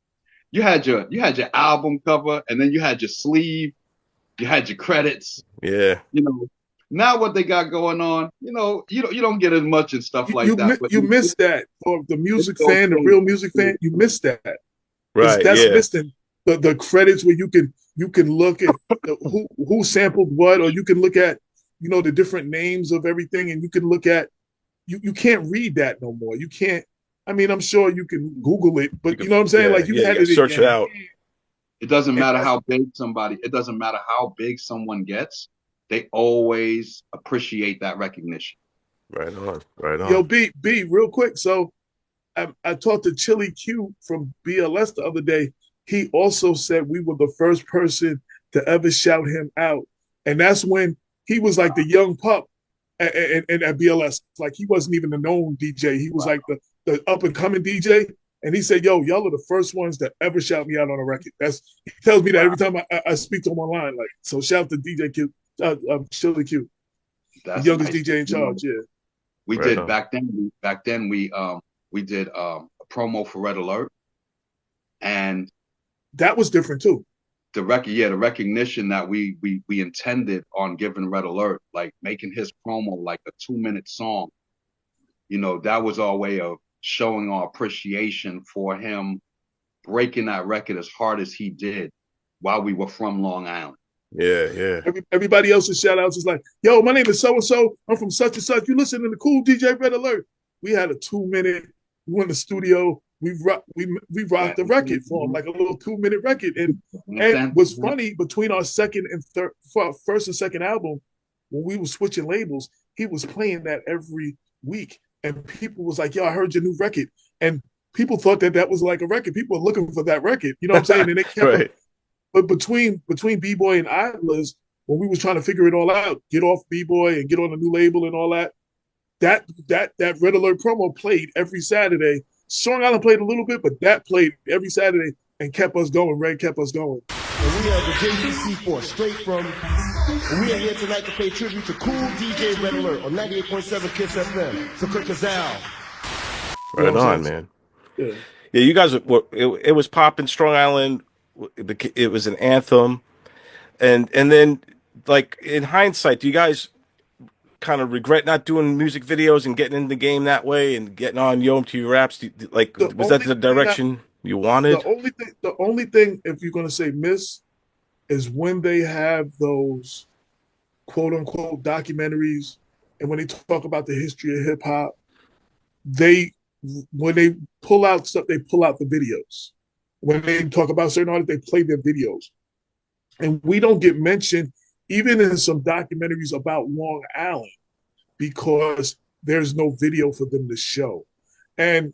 you had your album cover and then you had your sleeve, you had your credits. Yeah. Now what they got going on, you don't get as much and stuff like that. But you miss that for the music fan, the real music fan. You miss that. Right. That's Yeah. missing the credits where you can look at who sampled what, or you can look at the different names of everything, and you can look at you can't read that no more. You can't. I mean, I'm sure you can Google it, but you know what I'm saying? Like you had it search it out. It doesn't matter how big it doesn't matter how big someone gets. They always appreciate that recognition. Right on. Right Yo, on. B, real quick. So I talked to Chili Q from BLS the other day. He also said we were the first person to ever shout him out, and that's when he was like the young pup at BLS. Like he wasn't even a known DJ. He was like the up and coming DJ. And he said, "Yo, y'all are the first ones that ever shout me out on a record." He tells me that every time I speak to him online. Like, so shout to DJ Q, Chili Q, the That's youngest nice. DJ in You know, charge. Yeah, we Right did on. back then. Back then, we did a promo for Red Alert, and that was different too. the recognition that we intended on giving Red Alert, like making his promo like a 2 minute song. You know, that was our way of showing our appreciation for him breaking that record as hard as he did while we were from Long Island. Yeah, yeah. Everybody else's shout outs is like, yo, my name is so and so. I'm from such and such. You listen to the cool DJ Red Alert. We had a 2 minute, we went in the studio, we rocked the record for him, like a little 2 minute record. And what's funny, between our second and third, first and second album, when we were switching labels, he was playing that every week. And people was like, yo, I heard your new record. And people thought that was like a record. People were looking for that record. You know what I'm saying? And they kept Right. but between B-Boy and Idlers, when we was trying to figure it all out, get off B-Boy and get on a new label and all that, that Red Alert promo played every Saturday. Strong Island played a little bit, but that played every Saturday and kept us going. Red kept us going. And we are the JVC Force, straight from. And we are here tonight to pay tribute to cool DJ Red Alert on 98.7 Kiss FM. So click us out. Right on, man. Yeah. Yeah, you guys it was popping Strong Island. It was an anthem. And then, like, in hindsight, do you guys kind of regret not doing music videos and getting in the game that way and getting on Yo MTV Raps? Like, The was that only the thing direction you wanted? the only thing, if you're gonna say miss, is when they have those quote unquote documentaries, and when they talk about the history of hip hop, they when they pull out stuff, they pull out the videos. When they talk about certain artists, they play their videos, and we don't get mentioned even in some documentaries about Long Island because there's no video for them to show. And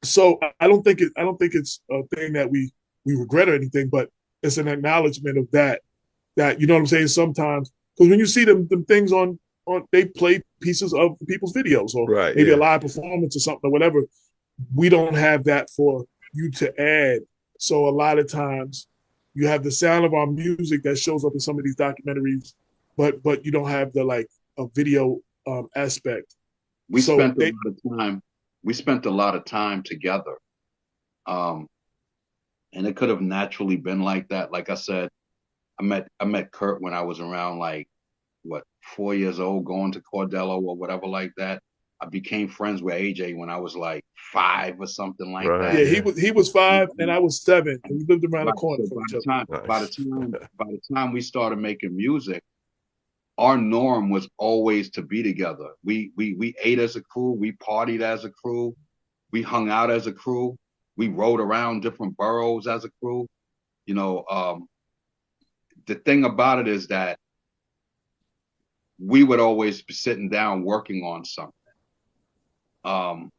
so I don't think it's a thing that we regret or anything, but it's an acknowledgement of that you know what I'm saying. Sometimes because when you see them things on they play pieces of people's videos or Right, maybe a yeah. live performance or something or whatever. We don't have that for you to add. So a lot of times you have the sound of our music that shows up in some of these documentaries, but you don't have the like a video aspect. We So spent a they, lot of time. We spent a lot of time together, um, and it could have naturally been like that. Like I said, I met Kurt when I was around like what 4 years old, going to Cordello or whatever like that. I became friends with AJ when I was like 5 or something like Right, yeah, that. yeah. he was 5 and I was 7, and we lived around the Right. corner So from by each the other. time, Nice. by the time we started making music, our norm was always to be together. We ate as a crew, we partied as a crew, we hung out as a crew, we rode around different boroughs as a crew. You know, the thing about it is that we would always be sitting down working on something. Um,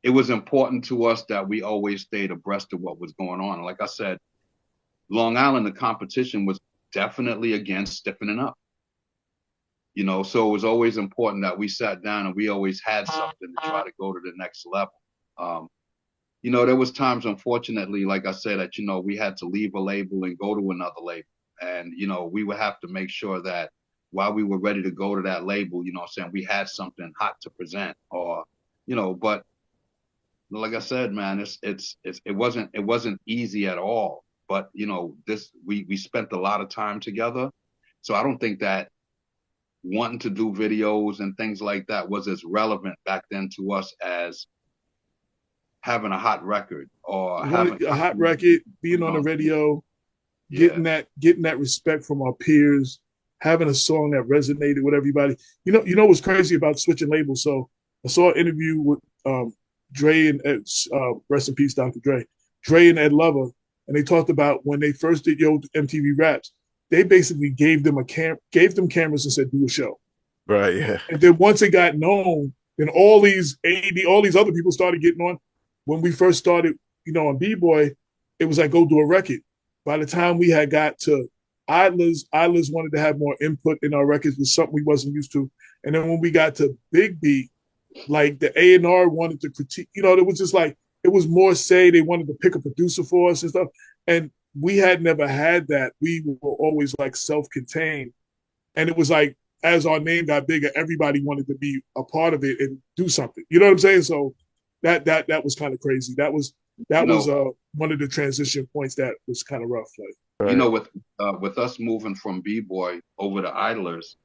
it was important to us that we always stayed abreast of what was going on. Like I said, Long Island, the competition was definitely against stiffening up. You know, so it was always important that we sat down and we always had something to try to go to the next level. Um, you know, there was times, unfortunately, like I said, that, you know, we had to leave a label and go to another label. And, you know, we would have to make sure that while we were ready to go to that label, you know what I'm saying, we had something hot to present or, you know, but like I said, man, it wasn't easy at all. But, you know, we spent a lot of time together. So I don't think that wanting to do videos and things like that was as relevant back then to us as having a hot record or having A hot record, being on the radio, yeah. getting that respect from our peers, having a song that resonated with everybody. You know what's crazy about switching labels? So I saw an interview with Dre and rest in peace, Dr. Dre and Ed Lover, and they talked about when they first did Yo MTV Raps, they basically gave them cameras and said do a show. Right. Yeah. And then once it got known, then all these all these other people started getting on. When we first started, on B-Boy, it was like go do a record. By the time we had got to Idlers wanted to have more input in our records, was something we wasn't used to. And then when we got to Big B, like the A&R wanted to critique, it was just like it was more say they wanted to pick a producer for us and stuff. And we had never had that. We were always like self-contained. And it was like as our name got bigger, everybody wanted to be a part of it and do something. You know what I'm saying? So that was kind of crazy. That was You know, one of the transition points that was kind of rough. Like, Right. with us moving from B-Boy over to Idlers,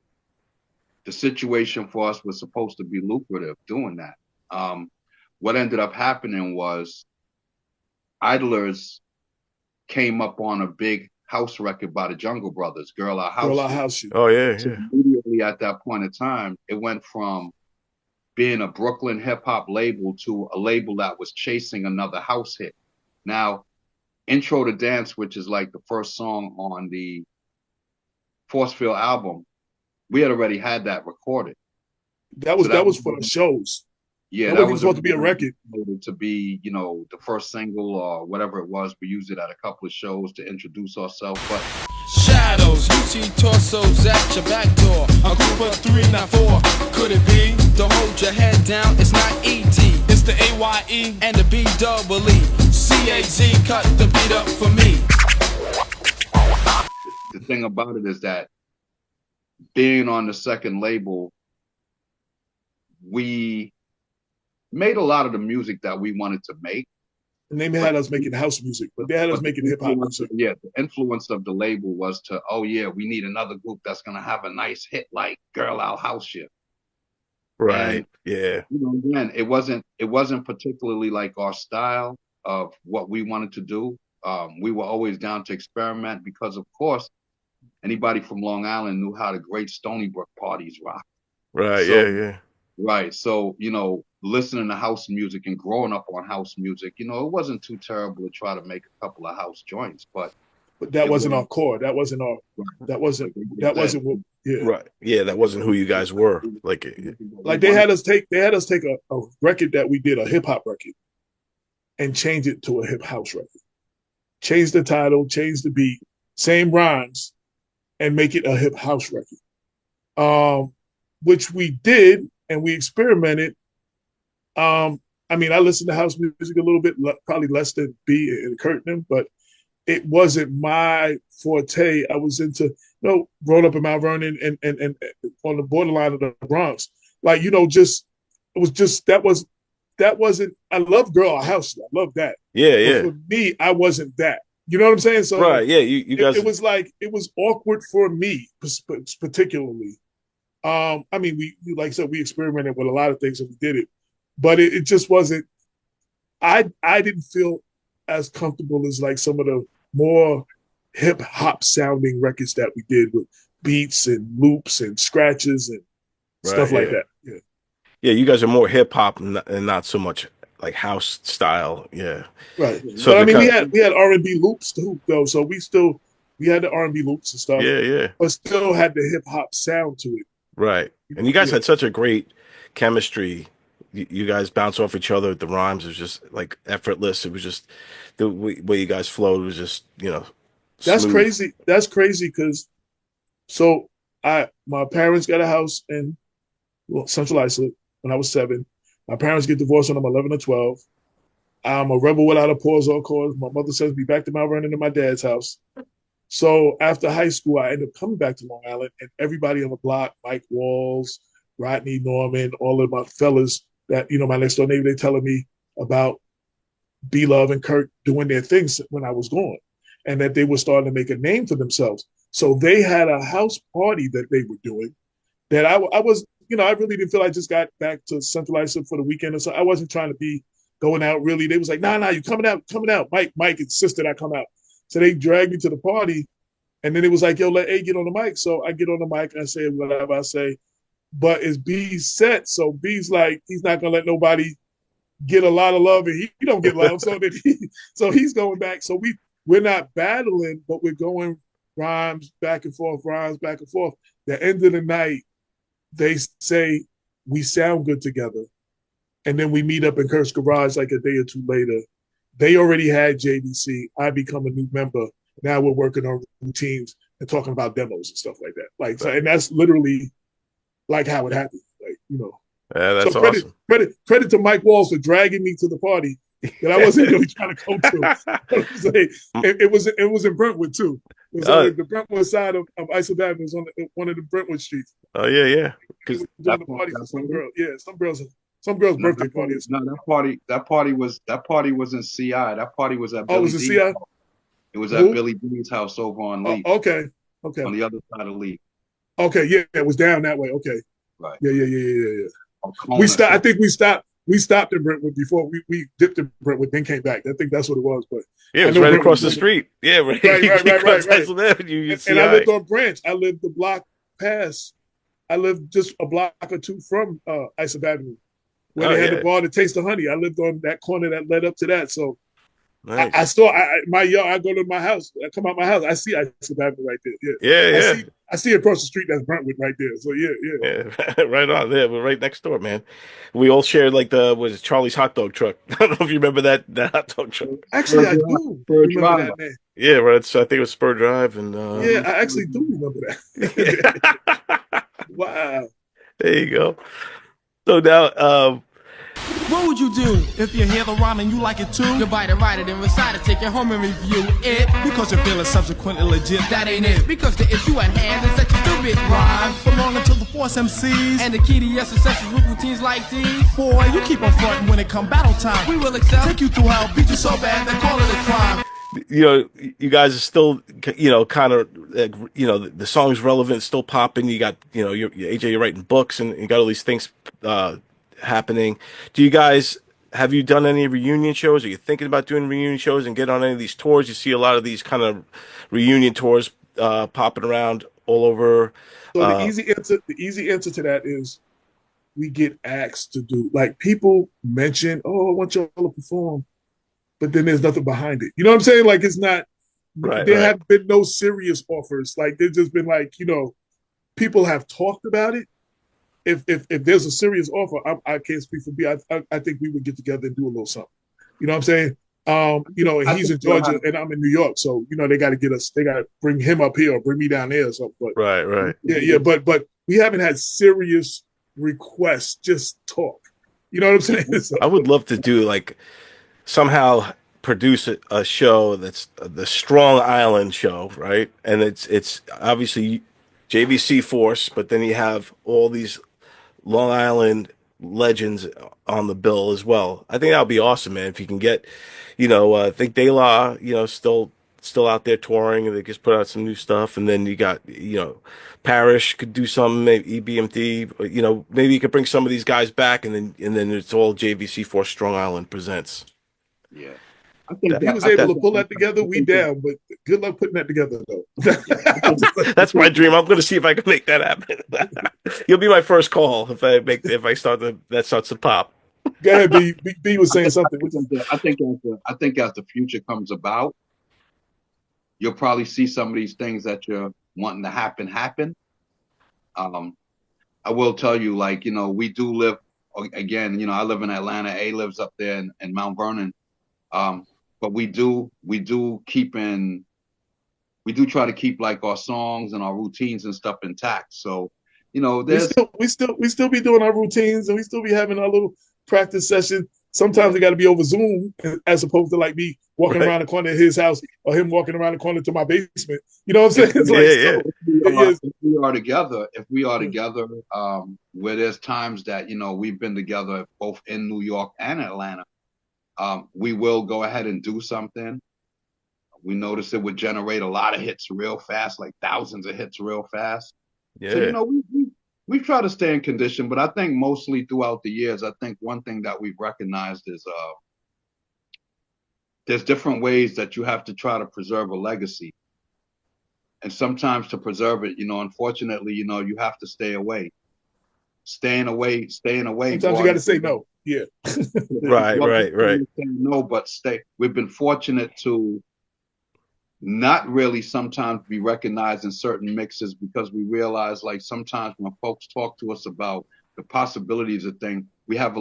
the situation for us was supposed to be lucrative doing that. What ended up happening was Idlers came up on a big house record by the Jungle Brothers, Girl Our girl, House our Shit. house shit. Oh yeah, So yeah. immediately at that point in time, it went from being a Brooklyn hip hop label to a label that was chasing another house hit. Now, Intro to Dance, which is like the first song on the Forcefield album, we had already had that recorded. That So was that that was was for the shows. yeah, That that wasn't even was supposed to be a record. to be, the first single or whatever it was. We used it at a couple of shows to introduce ourselves. But Shadows, you see torsos at your back door. A group of three, not four. Could it be? To hold your head down, it's not E.T. It's the A-Y-E and the B-double-E. C-A-Z, cut the beat up for me. the thing about it is that being on the second label, we made a lot of the music that we wanted to make. And they But had us making house music, but they had us but the making hip hop influence, music. yeah, the influence of the label was to, oh yeah, we need another group that's gonna have a nice hit like Girl Out House Shit. And Right. Yeah. again, it wasn't particularly like our style of what we wanted to do. We were always down to experiment because, of course, anybody from Long Island knew how the great Stony Brook parties rock. Right. So, Yeah. Yeah. right. So, listening to house music and growing up on house music, it wasn't too terrible to try to make a couple of house joints, but But that it wasn't was, our core. That wasn't our. That like wasn't. they That said, wasn't what. Yeah. Right. Yeah. That wasn't who you guys were. Like, we Like they wanted had us take. They had us take a record that we did, a hip hop record, and change it to a hip house record. Change the title, change the beat, same rhymes, and make it a hip house record. Which we did, and we experimented. I mean, I listened to house music a little bit, probably less than B and Kurtman, but it wasn't my forte. I was into, growing up in Mount Vernon and on the borderline of the Bronx. Like, just it was just that wasn't. I love Girl House. I love that, yeah. but Yeah. for me, I wasn't that. You know what I'm saying? So Right. Yeah. You it guys. was like it was awkward for me, particularly. I mean, like I said, we experimented with a lot of things and we did it, but it just wasn't. I didn't feel as comfortable as like some of the more hip hop sounding records that we did with beats and loops and scratches and Right. stuff like Yeah. that. Yeah, Yeah. You guys are more hip hop and not so much like house style. Yeah. right. So But I the mean, we kind. had we had R&B loops too, though. So we had the R&B loops and stuff, Yeah. Yeah. but still had the hip hop sound to it. Right. And you guys Yeah, had such a great chemistry. You guys bounce off each other. The rhymes was just like effortless. It was just the way you guys flowed was just, that's smooth. crazy. That's crazy because so I my parents got a house in Central Islip when I was 7. My parents get divorced when I'm 11 or 12. I'm a rebel without a pause or cause. My mother sends me back to Mount Vernon to my dad's house. So after high school, I ended up coming back to Long Island, and everybody on the block, Mike Walls, Rodney Norman, all of my fellas that, my next door neighbor, they telling me about B Love and Kirk doing their things when I was gone, and that they were starting to make a name for themselves. So they had a house party that they were doing that I was, I really didn't feel I just got back to Central Islip for the weekend or so. I wasn't trying to be going out really. They was like, nah, you coming out. Mike insisted I come out. So they dragged me to the party. And then it was like, yo, let A get on the mic. So I get on the mic and I say whatever I say. But it's B's set. So B's like, he's not gonna let nobody get a lot of love and he don't get love. So he's going back. So we're not battling, but we're going rhymes back and forth. The end of the night, they say we sound good together, and then we meet up in Kurt's garage like a day or two later. They already had JVC. I become a new member. Now we're working on routines and talking about demos and stuff like that. Like, so, and that's literally like how it happened. Like, Yeah, So that's awesome. credit to Mike Walls for dragging me to the party that I wasn't really trying to go to. It was in Brentwood too. It was Oh, on the Brentwood side of Islip Avenue. It was on one of the Brentwood streets. oh yeah, yeah. They Because were doing the party for some girl. Yeah, some girl's No, birthday party. that party was in CI. That party was at Oh, it Billy was a D's. CI? It was at Who? Billy D's house over on Oh, Lee, okay. Okay. on the other side of Lee. Okay. Yeah, it was down that way. Okay. Right. Yeah. Or We Kona. stopped. I think we stopped in Brentwood before we dipped in Brentwood, then came back. I think that's what it was. But yeah, it I was know right Brentwood across the street. Yeah, right. Right. You cross Islip Avenue, you And I CI. lived on Branch. I lived the block past. I lived just a block or two from Islip Avenue, where Oh they had yeah, the bar to Taste the Honey. I lived on that corner that led up to that. So I nice. saw my yard. I go to my house. I come out my house. I see Islip Avenue right there. Yeah. Yeah, I yeah. see. I see across the street. That's Brentwood right there. So yeah. Yeah, right on there. We're right next door, man. We all shared like was Charlie's hot dog truck. I don't know if you remember that hot dog truck. Actually, I do Spur remember Drive. that name. Yeah, right. So I think it was Spur Drive, and Yeah, I actually do remember that. Wow. there you go. So now, What would you do if you hear the rhyme and you like it too? You bite it, write it, and recite it, take it home and review it. Because you're feeling subsequently legit. That ain't it. Because the issue at hand is such a stupid rhyme. Belonging to the Force MCs. And the key to your success is with routines like these. Boy, you keep on fronting when it come battle time. We will excel. Take you through hell, beat you so bad they call it a crime. you guys are still, kind of, the song's relevant, still popping. You got, AJ, you're writing books, and you got all these things happening. Do you guys have you done any reunion shows? Are you thinking about doing reunion shows and get on any of these tours? You see a lot of these kind of reunion tours popping around all over. So the easy answer to that is we get asked to do. Like people mention, oh, I want y'all to perform, but then there's nothing behind it. You know what I'm saying? Like it's not. Right, There right. have been no serious offers. Like there's just been like people have talked about it. If there's a serious offer, I can't speak for B. I think we would get together and do a little something. You know what I'm saying? And he's in Georgia and I'm in New York, so they got to get us. They got to bring him up here or bring me down there or something. But Right, right. yeah. But we haven't had serious requests. Just talk. You know what I'm saying? So, I would love to do like somehow produce a show that's the Strong Island show, right? And it's obviously JVC Force, but then you have all these Long Island legends on the bill as well. I think that would be awesome, man. If you can get, I think De La, still out there touring, and they just put out some new stuff. And then you got, Parrish could do some, maybe EBMD. Maybe you could bring some of these guys back, and then it's all JVC Force Strong Island presents. Yeah. I think if he was able to pull that together, we down. But good luck putting that together, though. That's my dream. I'm going to see if I can make that happen. You'll be my first call if I start that starts to pop. Go ahead, B. B was saying something. I think as the future comes about, you'll probably see some of these things that you're wanting to happen. I will tell you, like, we do live, again, I live in Atlanta. A lives up there in Mount Vernon. But we do try to keep like our songs and our routines and stuff intact. So, there's we still be doing our routines and we still be having our little practice session. Sometimes it got to be over Zoom as opposed to like me walking around the corner of his house or him walking around the corner to my basement. You know what I'm saying? It's If we are together, where there's times that, we've been together both in New York and Atlanta, we will go ahead and do something. We notice it would generate a lot of hits real fast, like thousands of hits real fast. Yeah. So, we try to stay in condition, but I think mostly throughout the years, I think one thing that we've recognized is there's different ways that you have to try to preserve a legacy. And sometimes to preserve it, unfortunately, you have to stay away. Staying away. Sometimes you got to say no. Yeah. Right. No, but stay. We've been fortunate to not really sometimes be recognized in certain mixes because we realize like sometimes when folks talk to us about the possibilities of things, we have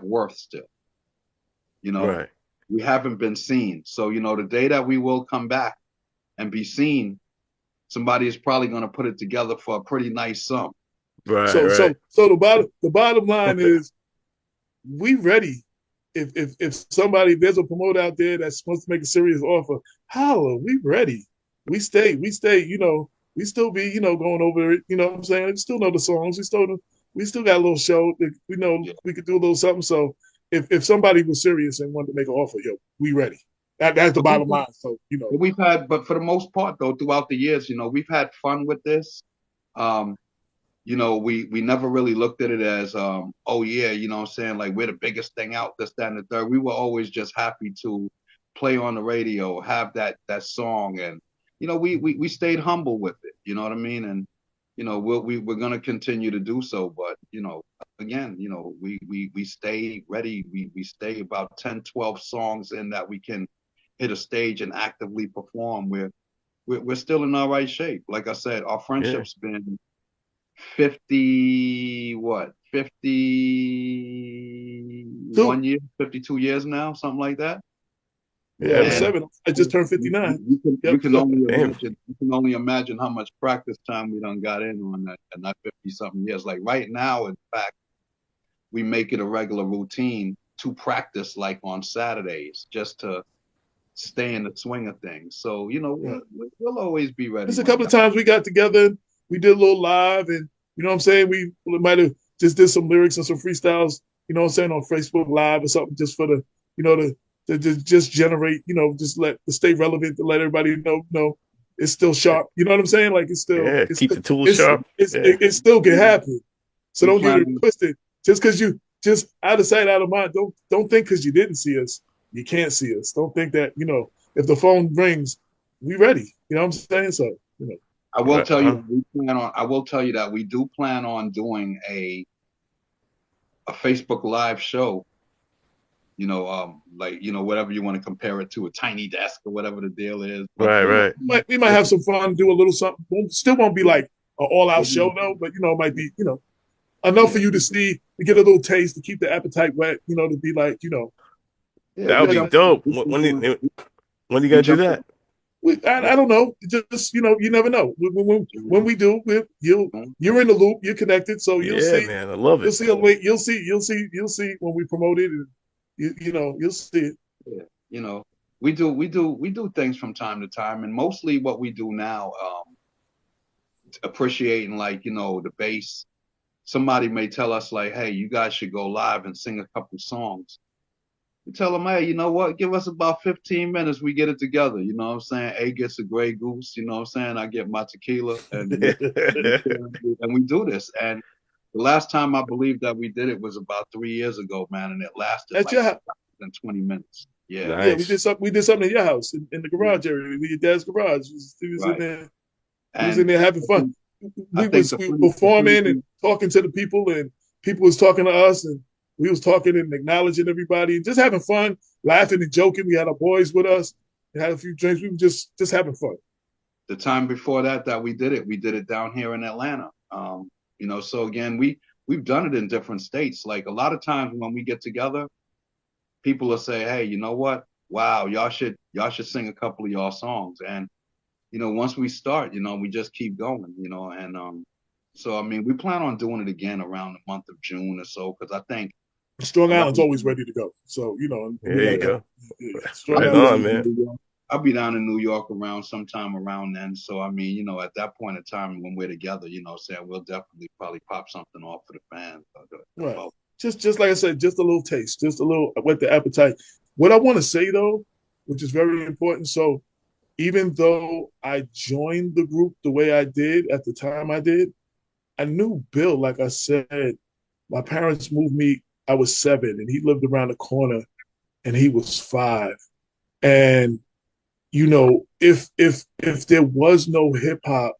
worth still. You know, Right. we haven't been seen. So, the day that we will come back and be seen, somebody is probably going to put it together for a pretty nice sum. Right. So Right. the bottom line is we ready. If somebody, there's a promoter out there that's wants to make a serious offer, holla, we ready. We stay, we still be, going over it, you know what I'm saying? We still know the songs. We still got a little show that we know Yeah. we could do a little something. So if somebody was serious and wanted to make an offer, yo, we ready. That's the But bottom line. So, but for the most part though, throughout the years, we've had fun with this. Um, we never really looked at it as, oh yeah, what I'm saying, like we're the biggest thing out, this, that, and the third. We were always just happy to play on the radio, have that song, and we stayed humble with it. You know what I mean? And we're gonna continue to do so. But again, we stay ready. We stay about 10, 12 songs in that we can hit a stage and actively perform. We're still in all right shape. Like I said, our Yeah. friendship's been 51 two, years, 52 years now, something like that. yeah, it was Yeah. And 7. I just turned 59. you Yep. can only Damn. imagine, how much practice time we done got in on that, and that 50 something years. Like right now, in fact, we make it a regular routine to practice like on Saturdays just to stay in the swing of things. So, Yeah. we'll always be ready, Just a my couple guy. of times we got together, and we did a little live, and you know what I'm saying. We might have just did some lyrics and some freestyles, you know what I'm saying, on Facebook Live or something, just for the, to just generate, just let to stay relevant, to let everybody know, it's still sharp. You know what I'm saying? Like Yeah. it's Keep still, the tools sharp. Yeah. it still can happen. So We don't get plan it twisted. Just because you just out of sight, out of mind. Don't think because you didn't see us, you can't see us. Don't think that if the phone rings, we ready. You know what I'm saying? So I will Right. tell you that I will tell you that we do plan on doing a Facebook Live show. Like whatever you want to compare it to, a tiny desk or whatever the deal is. But Right. Right. we might have some fun, do a little something. Still won't be like an all out show though, but it might be enough for yeah, you to see, to get a little taste, to keep the appetite wet. To be like yeah, That would be jump. dope. we When you we gotta do jump that? I don't know. Just you never know. When we do, you're in the loop. You're connected, so you'll Yeah, see. man. I love You'll it. see a link. You'll see when we promote it, and you'll see it. Yeah, we do things from time to time, and mostly what we do now, appreciating like the bass. Somebody may tell us like, hey, you guys should go live and sing a couple songs. We tell them, hey, you know what? Give us about 15 minutes. We get it together. You know what I'm saying? A gets a Grey Goose. You know what I'm saying? I get my tequila, and we do this. And the last time I believe that we did it was about 3 years ago, man, and it lasted At like your house. 20 minutes. Yeah, Yeah, we did Nice. something. We did something in your house, in the yeah, garage area, in your dad's garage. He was in right. there. He was in And there having I fun. think I We think was we were performing and talking to the people, and people was talking to us, and we was talking and acknowledging everybody, and just having fun, laughing and joking. We had our boys with us. We had a few drinks. We were just having fun. the time before that we did it down here in Atlanta. So again, we've done it in different states. Like a lot of times when we get together, people will say, hey, you know what? Wow, y'all should sing a couple of y'all songs. And once we start, we just keep going, and so I mean, we plan on doing it again around the month of June or so, because I think Strong Island's around, always ready to go. So There we you like that. go. Yeah. I'll Strong Right be Island's on, down in man. New York. I'll be down in New York around sometime around then. So I mean, at that point in time when we're together, saying we'll definitely probably pop something off for the fans. right. Just like I said, just a little taste, just a little whet the appetite. What I want to say though, which is very important. So even though I joined the group the way I did at the time I did, I knew Bill. Like I said, my parents moved me. I was 7, and he lived around the corner, and he was 5. And if there was no hip hop,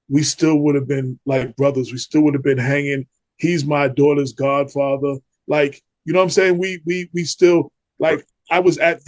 we still would have been like brothers. We still would have been hanging. He's my daughter's godfather. Like, you know what I'm saying? We still like I was at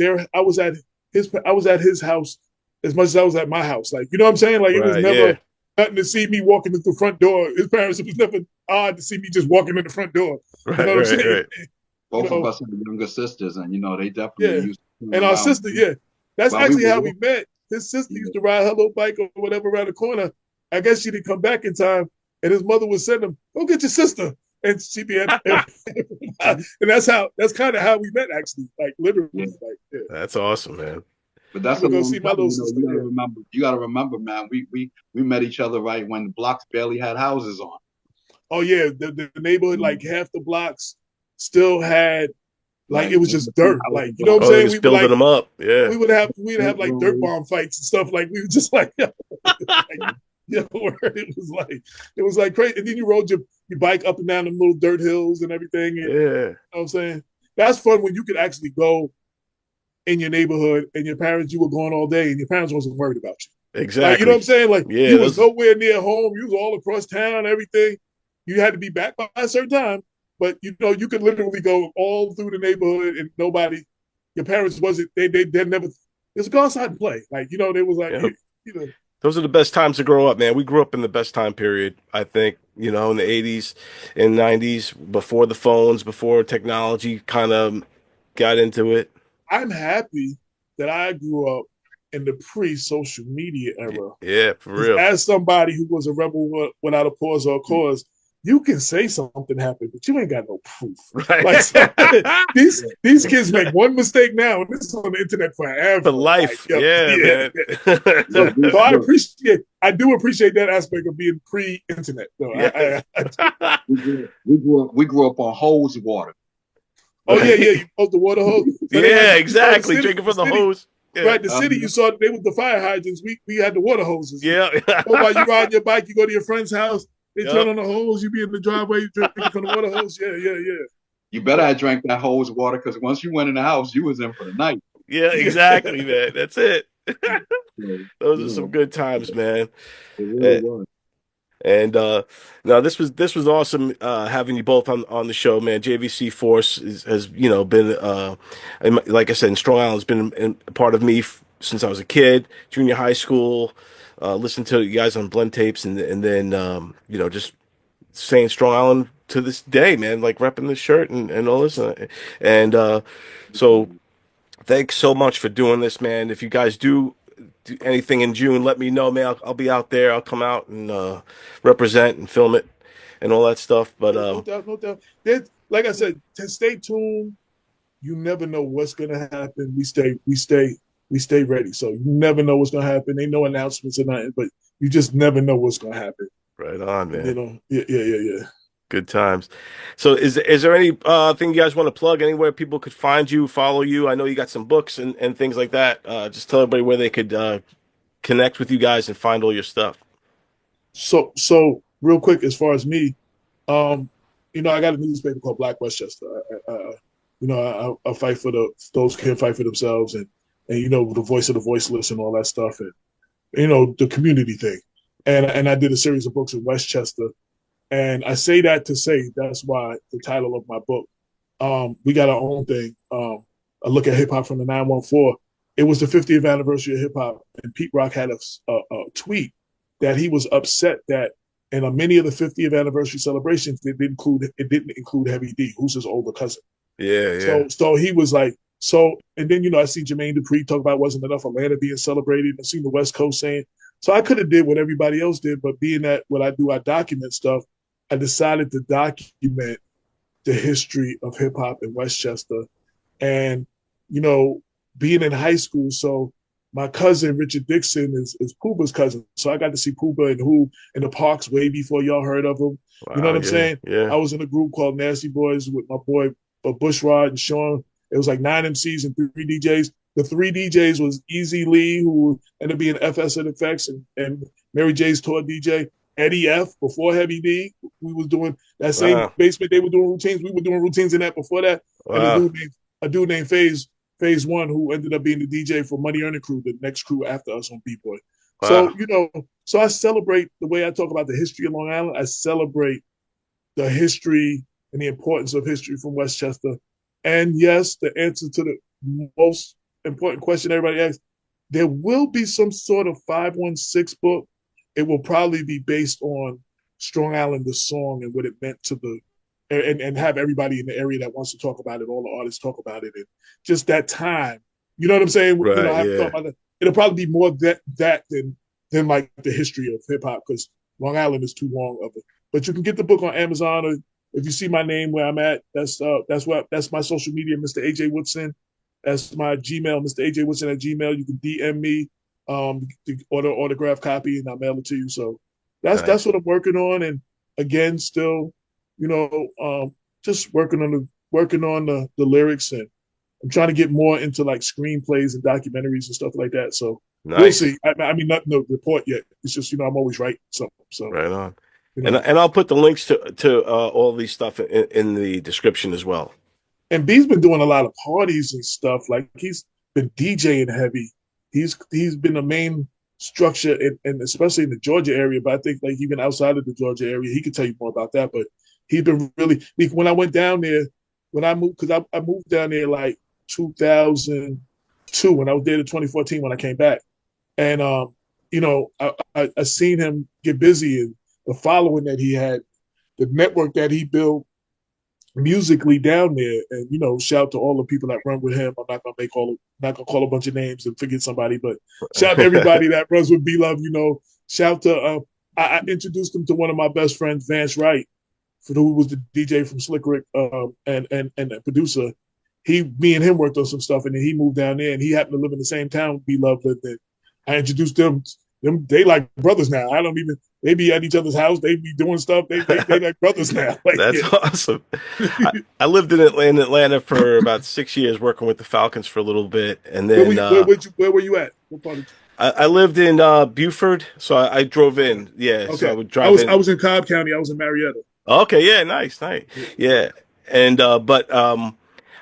his house as much as I was at my house. Like, you know what I'm saying? Like, it was Right. never Yeah. nothing to see me walking in the front door. His parents, it was never odd to see me just walking in the front door. You know Right. what I'm Right. saying? Right. You Both of know, us have younger sisters, and they definitely yeah. used to turn And our around sister, yeah. That's while we actually were how we walking. met. His sister Yeah. used to ride her little bike or whatever around the corner. I guess she didn't come back in time, and his mother would send him, "Go get your sister," and she'd be at, and that's kind of how we met, actually, like literally, Yeah. like yeah. That's awesome, man. But She that's a would go long see my time. little sister. You gotta Yeah. remember. You gotta remember, man. We met each other right when the blocks barely had houses on. Oh yeah, the neighborhood, like half the blocks still had, like, it Like was one or just two dirt. Like, houses you know what I'm on. Oh, they're saying? We just were building like, them up. Yeah. we'd have Dirt like dirt roads. bomb fights and stuff. Like, we were just like, like, it was like crazy. And then you rode your bike up and down the little dirt hills and everything. And you know Yeah. what I'm saying? That's fun when you could actually go in your neighborhood and your parents, you were going all day and your parents wasn't worried about you. Like, you know what I'm Exactly. saying? Like, Yeah. you was Those. nowhere near home. You was all across town, everything. You had to be back by a certain time. But you know, you could literally go all through the neighborhood and nobody, your parents wasn't, they never, just go outside and play. Like, you know, they was like, Yep. you know, Those are the best times to grow up, man. We grew up in the best time period, I think, in the 80s and 90s, before the phones, before technology kind of got into it. I'm happy that I grew up in the pre-social media era. Yeah, for Because real. as somebody who was a rebel without a pause or a cause, you can say something happened, but you ain't got no proof. Right. Like, so, these kids make one mistake now, and this is on the internet For forever. Like, life. yo, Yeah, yeah, man. yeah. Look, So look, I do appreciate that aspect of being pre-internet. No, Yes. we grew up on hose water. oh yeah, yeah. You post the water hose, so they had Yeah, the exactly. city, Drinking from the hose. Yeah. right? The city, you saw they with the fire hydrants. We had the water hoses. Yeah. So while you ride your bike, you go to your friend's house. They turn Yep. on the hose. You be in the driveway, you drinking from the water hose. Yeah, yeah, You better I drank that hose water because once you went in the house, you was in for the night. Yeah, yeah. exactly, man. That's it. So, Those are yeah, some good times, man. it really And, was. and now this was awesome having you both on the show, man. JVC Force has been like I said, in Strong Island has been a part of me since I was a kid, junior high school. Listened to you guys on blend tapes, and then just saying Strong Island to this day, man. Like repping the shirt and all this, and so. Thanks so much for doing this, man. If you guys do anything in June, let me know, man. I'll be out there. I'll come out and represent and film it and all that stuff. But Yeah, no doubt, no doubt. Like I said, to stay tuned. You never know what's gonna happen. We stay ready. So you never know what's gonna happen. Ain't no announcements or nothing, but you just never know what's gonna happen. right on, You man. know, yeah, yeah, yeah, yeah. Good times. So is there any thing you guys want to plug? Anywhere people could find you, follow you? I know you got some books and things like that. Just tell everybody where they could connect with you guys and find all your stuff. So real quick, as far as me, um, I got a newspaper called Black Westchester. I fight for those who can't fight for themselves, and the voice of the voiceless and all that stuff, and the community thing. And I did a series of books in Westchester, and I say that to say that's why the title of my book. We got our own thing. A look at hip hop from the 914. It was the 50th anniversary of hip hop, and Pete Rock had a tweet that he was upset that in many of the 50th anniversary celebrations, it didn't include Heavy D, who's his older cousin. Yeah, yeah. So he was like, and then I see Jermaine Dupri talk about wasn't enough Atlanta being celebrated, and seen the West Coast saying. So I could have did what everybody else did, but being that what I do, I document stuff. I decided to document the history of hip hop in Westchester, and being in high school. So my cousin Richard Dixon is Pooba's cousin, so I got to see Pooba and Who in the parks way before y'all heard of him. You know Wow, what I'm yeah, saying? yeah. I was in a group called Nasty Boys with my boy Bushrod and Sean. It was like 9 MCs and 3 DJs. The 3 DJs was Easy Lee, who ended up being FS and Effects, and Mary J's tour DJ. Eddie F before Heavy D. We was doing that same Wow, basement. They were doing routines. We were doing routines in that before that. And wow. a dude named Phase One, who ended up being the DJ for Money Earning Crew, the next crew after us on B Boy. So Wow. so I celebrate the way I talk about the history of Long Island. I celebrate the history and the importance of history from Westchester. And yes, the answer to the most important question everybody asks: There will be some sort of 516 book. It will probably be based on Strong Island, the song, and what it meant to the, and have everybody in the area that wants to talk about it, all the artists talk about it, and just that time. You know what I'm saying? You know, Right. I haven't thought Yeah. about that. It'll probably be more that than like the history of hip hop, because Long Island is too long of it. But you can get the book on Amazon, or if you see my name where I'm at, that's my social media, Mr. AJ Woodson. That's my Gmail, Mr. AJ Woodson at Gmail. You can DM me, the autograph copy, and I'll mail it to you. So that's Nice. what I'm working on. And again, still, you know, just working on the lyrics, and I'm trying to get more into like screenplays and documentaries and stuff like that. So we'll Nice. see. I mean, nothing to report yet. It's just, I'm always writing something. So Right on. you know, And I'll put the links to all these stuff in the description as well. and B's been doing a lot of parties and stuff. Like he's been DJing heavy. He's been a main structure, and especially in the Georgia area. But I think like even outside of the Georgia area, he could tell you more about that. But he's been really, when I went down there, when I moved, because I moved down there like 2002, when I was there to 2014 when I came back, and I seen him get busy, and the following that he had, the network that he built musically down there. And shout to all the people that run with him. I'm not gonna call a bunch of names and forget somebody, but shout to everybody that runs with B Love. Shout to I introduced him to one of my best friends, Vance Wright, who was the DJ from Slick Rick, and the producer. Me and him worked on some stuff, and then he moved down there, and he happened to live in the same town B Love lived in. I introduced them. They like brothers now. I don't even. They be at each other's house. They be doing stuff. They like brothers now. Like, That's yeah. awesome. I lived in Atlanta for about 6 years, working with the Falcons for a little bit, and Where were then you? Where were you at? What part of? I lived in Buford, so I drove Okay. in. Yeah, so I Okay. would I drive was I in. was in Cobb County. I was in Marietta. Okay, yeah, nice, nice. Yeah. Yeah. And but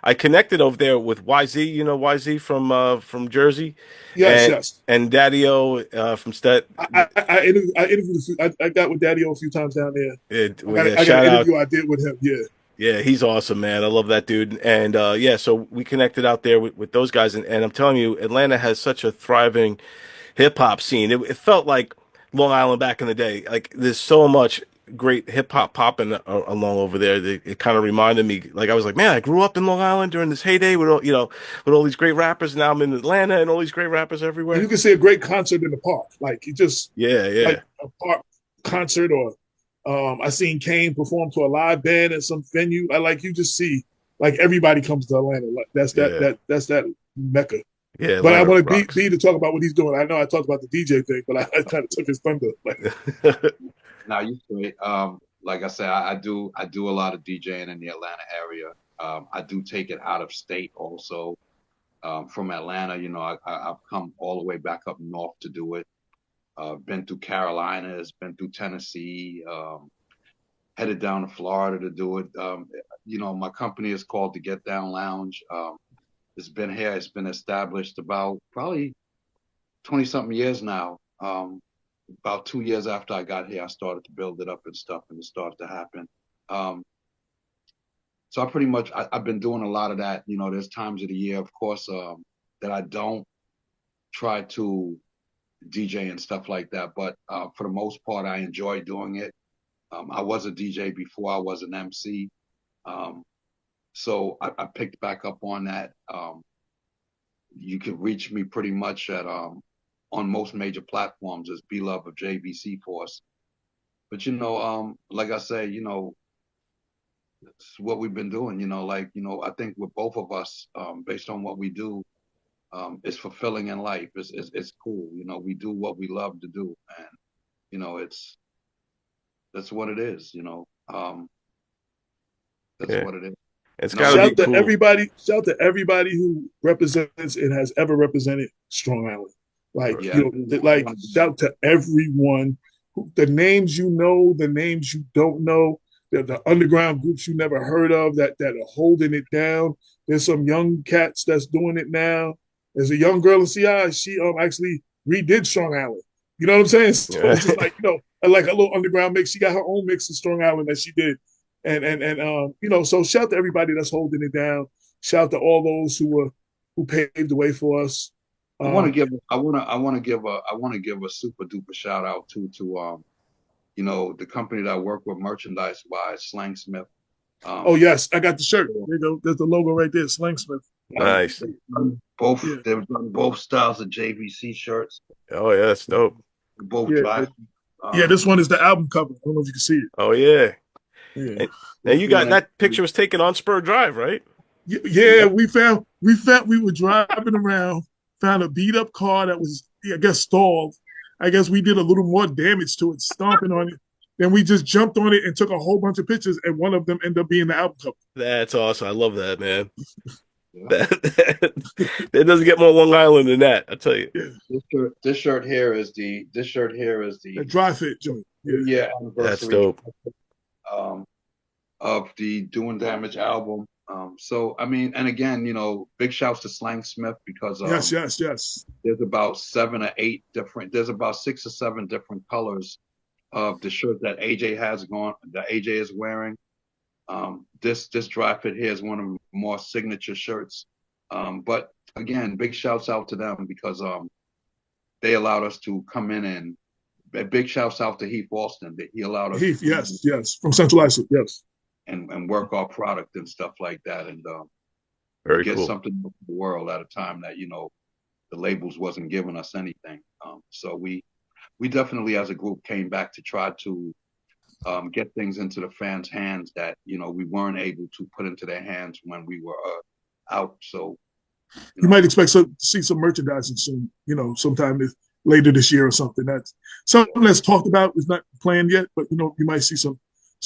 I connected over there with YZ, YZ from Jersey, Yes. and Yes. Daddy-O from Stet. I interviewed. I got with Daddy a few times down there. Well, yeah, I got an shout out. interview I did with him. Yeah. Yeah, he's awesome, man. I love that dude. And yeah, so we connected out there with those guys, and I'm telling you, Atlanta has such a thriving hip hop scene. It felt like Long Island back in the day. Like there's so much great hip hop popping along over there. It kind of reminded me, like I was like, man, I grew up in Long Island during this heyday with all with all these great rappers. Now I'm in Atlanta and all these great rappers And everywhere. you can see a great concert in the park. Like you just Yeah, like yeah, a park concert, or I seen Kane perform to a live band at some venue. You just see like everybody comes to Atlanta. Like yeah, that's that mecca. yeah. But I Atlanta want to rocks. B to talk about what he's doing. I know I talked about the DJ thing, but I kind of took his thunder. Like, Now you straight. Like I said, I do a lot of DJing in the Atlanta area. I do take it out of state also. From Atlanta, I've come all the way back up north to do it. Been through Carolinas, been through Tennessee, headed down to Florida to do it. My company is called the Get Down Lounge. It's been here. It's been established about probably 20 something years now. About 2 years after I got here, I started to build it up and stuff, and it started to happen. Um, so I've been doing a lot of that. There's times of the year, of course, that I don't try to DJ and stuff like that. But for the most part, I enjoy doing it. I was a DJ before I was an MC. Um, so I picked back up on that. You can reach me pretty much at on most major platforms as B Love of JBC Force. But like I say, it's what we've been doing. I think with both of us, based on what we do, it's fulfilling in life. It's cool. We do what we love to do, and it's that's what it is. That's Yeah, what it is. it's No, got to let be me. cool. shout to everybody who represents and has ever represented Strong Island. Yeah, Shout to everyone, the names you know, the names you don't know, the underground groups you never heard of that are holding it down. There's some young cats that's doing it now. There's a young girl in CI. She actually redid Strong Island. You know what I'm saying? So Yeah. it's just like like a little underground mix. She got her own mix of Strong Island that she did, so shout to everybody that's holding it down. Shout to all those who paved the way for us. I want to Um, give I want to give a super duper shout out to the company that I work with merchandise wise, Slangsmith. oh Um, yes, I got the shirt. There you go. There's the logo right there, Slingsmith. Nice. Yeah, they've done both styles of JVC shirts, Oh yeah, that's dope. both yeah, dry. yeah. Um, This one is the album cover. I don't know if you can see it. Oh yeah. Yeah. And, and you got doing that picture was taken on Spur Drive, right? Yeah, we found we were driving around, found a beat up car that was, I guess, stalled. I guess we did a little more damage to it, stomping on it. Then we just jumped on it and took a whole bunch of pictures, and one of them ended up being the album cover. That's awesome. I love that, man. Yeah. That doesn't get more Long Island than that. I tell you. Yeah, This shirt here is the that dry fit joint. Yeah, year That's anniversary dope. um, of the Doing Damage album. So I mean, and again, big shouts to Slang Smith because yes, yes, yes. there's about 6 or 7 different colors of the shirt that AJ is wearing. This dry fit here is one of the more signature shirts. But again, big shouts out to them because they allowed us to come in, and a big shouts out to Heath Alston that he allowed us to Heath, come yes, yes, from Central Islip, yes. and work our product and stuff like that, and Very get cool. something to the world at a time that the labels wasn't giving us anything. So we definitely as a group came back to try to get things into the fans' hands that we weren't able to put into their hands when we were out. So You might expect to see some merchandising soon. Sometime later this year or something. That's something that's talked about. Is not planned yet, but you might see some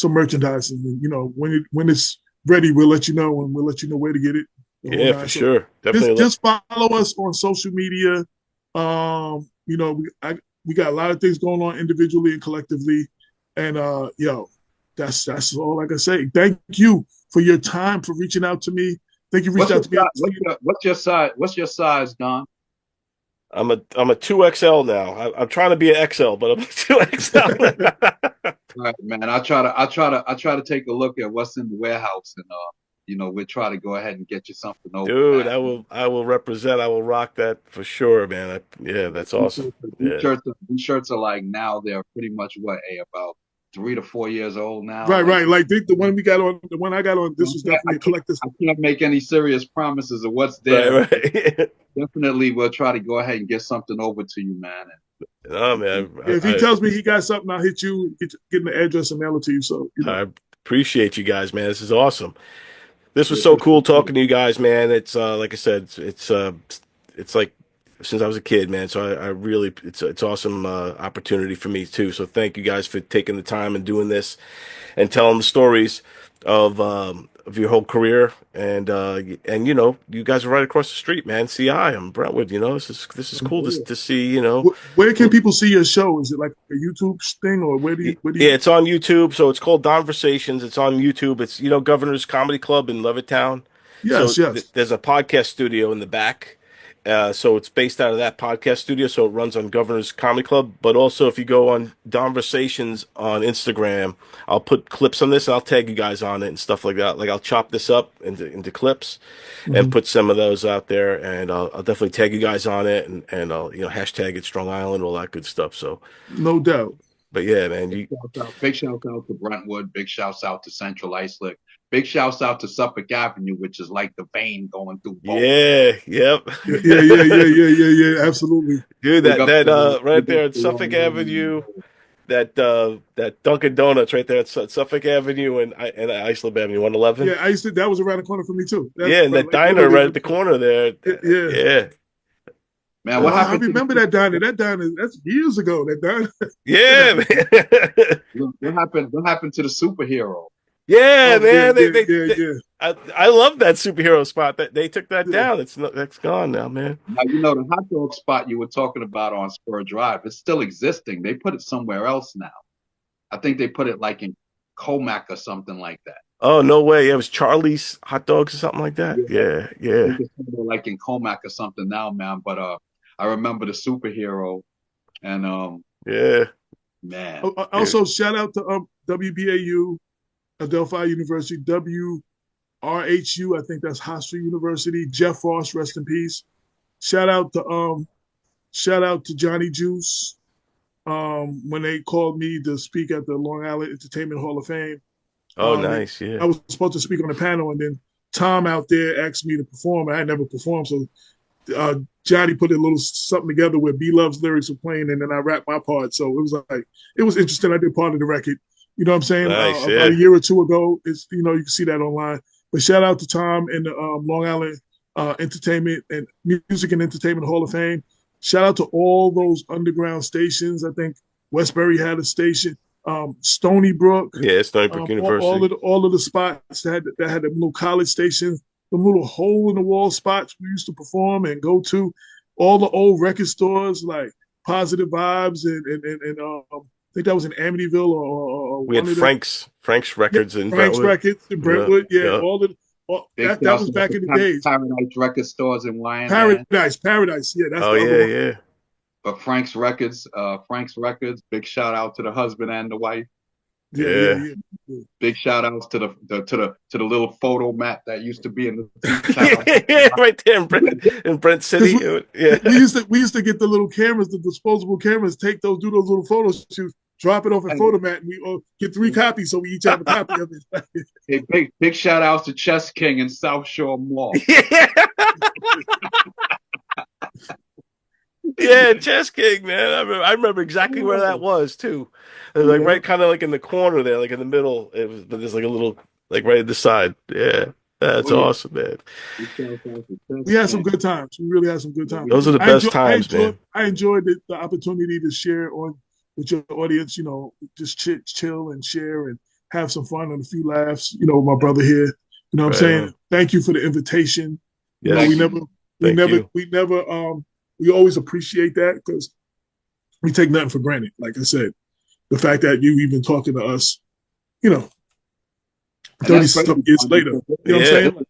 merchandising. And when it's ready, we'll let you know, and we'll let you know where to get it. The whole Yeah, for nine. So sure. just Definitely. just follow us on social media. We got a lot of things going on individually and collectively, and that's all I can say. Thank you for your time, for reaching out to me. Thank you for what's reaching your out to me. size? What's your size, Don? I'm a 2XL now. I'm trying to be an XL, but I'm a 2XL. All right, man. I try to take a look at what's in the warehouse, and we'll try to go ahead and get you something over, Dude, man. I will represent. I will rock that for sure, man. Yeah, that's These awesome. shirts, these Yeah. shirts, these shirts are like now they're pretty much about 3 to 4 years old now. Right, Like right. Like the one we got on, the one I got on. This was I definitely a collector's. can't make any serious promises of what's Right, there, but right. definitely we'll try to go ahead and get something over to you, man. No, man. If he tells me he got something, I'll hit you, get the address and mail it to you. So I appreciate you guys, man. This is awesome. This was Yeah, so cool talking to you guys, man. It's like I said, it's like since I was a kid, man. So I really it's awesome opportunity for me too. So thank you guys for taking the time and doing this and telling the stories of your whole career and you guys are right across the street, man. CI, I'm Brentwood. This is cool to see. where can people see your show? Is it like a YouTube thing, or where do Yeah, you? it's on YouTube. So it's called DONversations. It's on YouTube. It's Governor's Comedy Club in Levittown. So Yes, yes. there's a podcast studio in the back. So it's based out of that podcast studio. So it runs on Governor's Comedy Club. But also, if you go on DONversations on Instagram, I'll put clips on this and I'll tag you guys on it and stuff like that. Like I'll chop this up into clips and Mhm. put some of those out there. And I'll definitely tag you guys on it and I'll hashtag it Strong Island, all that good stuff. So, No doubt. but yeah, man, Big shouts out to Brentwood. Big shouts out to Central Islip. Big shouts out to Suffolk Avenue, which is like the vein going through both. yeah, yep. Yeah, yeah, yeah, yeah, yeah, yeah, yeah. Absolutely. Dude, Big up right big there up at to Suffolk Avenue, that Dunkin' Donuts right there at Suffolk Avenue and Islip Avenue, 111. Yeah, I used to. That was around the corner for me too. That's Yeah, and that like diner literally. right at the corner there. Yeah. Yeah, Man, Oh, what I happened to remember that diner. That diner. That's years ago. That diner. yeah, man. what happened to the superhero? Yeah, Oh yeah, man. yeah, yeah, yeah, I love that superhero spot. That they took that yeah. down. That's gone now, man. Now the hot dog spot you were talking about on Spur Drive. It's still existing. They put it somewhere else now. I think they put it like in Comac or something like that. Oh no way! Yeah, it was Charlie's hot dogs or something like that. Yeah, Yeah, I yeah, think it's somewhere like in Comac or something now, man. But I remember the superhero, and yeah. man, Also, shout out to WBAU, Adelphi University, WRHU. I think that's Hofstra University. Jeff Foss, rest in peace. shout out to shout out to Johnny Juice. When they called me to speak at the Long Island Entertainment Hall of Fame. Oh, They, nice. Yeah. I was supposed to speak on the panel, and then Tom out there asked me to perform. I had never performed, so Johnny put a little something together where B Love's lyrics were playing, and then I rapped my part. So it was like it was interesting. I did part of the record. You know what I'm saying? Nice. About Yeah. a year or two ago, it's you know you can see that online. But shout out to Tom and the Long Island Entertainment and Music and Entertainment Hall of Fame. Shout out to all those underground stations. I think Westbury had a station. Stony Brook, Yeah. Stony Brook University. all of the spots that had the little college stations, the little hole in the wall spots we used to perform and go to, all the old record stores like Positive Vibes and I think that was in Amityville or We had one of the Frank's Records in Frank's Brentwood. Records in Yeah. Brentwood. Yeah, Yeah. Big that shouts was out back to in the days. Paradise record stores in Wyandanch. Paradise. Yeah, that's Oh, the other yeah. one. Yeah. But Frank's Records, big shout out to the husband and the wife. Yeah. Yeah. Big shout outs to the little photo mat that used to be in the Yeah, right there in Brent City. Yeah. We used to get the little cameras, the disposable cameras, do those little photo shoots, drop it off a photo mat, and we get 3 copies, so we each have a copy of it. Hey, big shout outs to Chess King in South Shore Mall. Yeah. Yeah, Chess King, man. I remember exactly where that was too. It was like right kind of like in the corner there, like in the middle. It was, but there's like a little like right at the side. Yeah. That's Oh, yeah. awesome, man. Big shout outs to Chess We had some King. good times. We really had some good times. Those are the best times, man. I enjoyed the opportunity to share on with your audience. You know, just chill and share and have some fun and a few laughs. You know, with my brother here. You know what I'm Right saying? on. Thank you for the invitation. You know, Yes. we never we always appreciate that because we take nothing for granted. Like I said, the fact that you even talking to us, you know, And 30 that's something crazy, years later. You know what I'm Yeah. saying?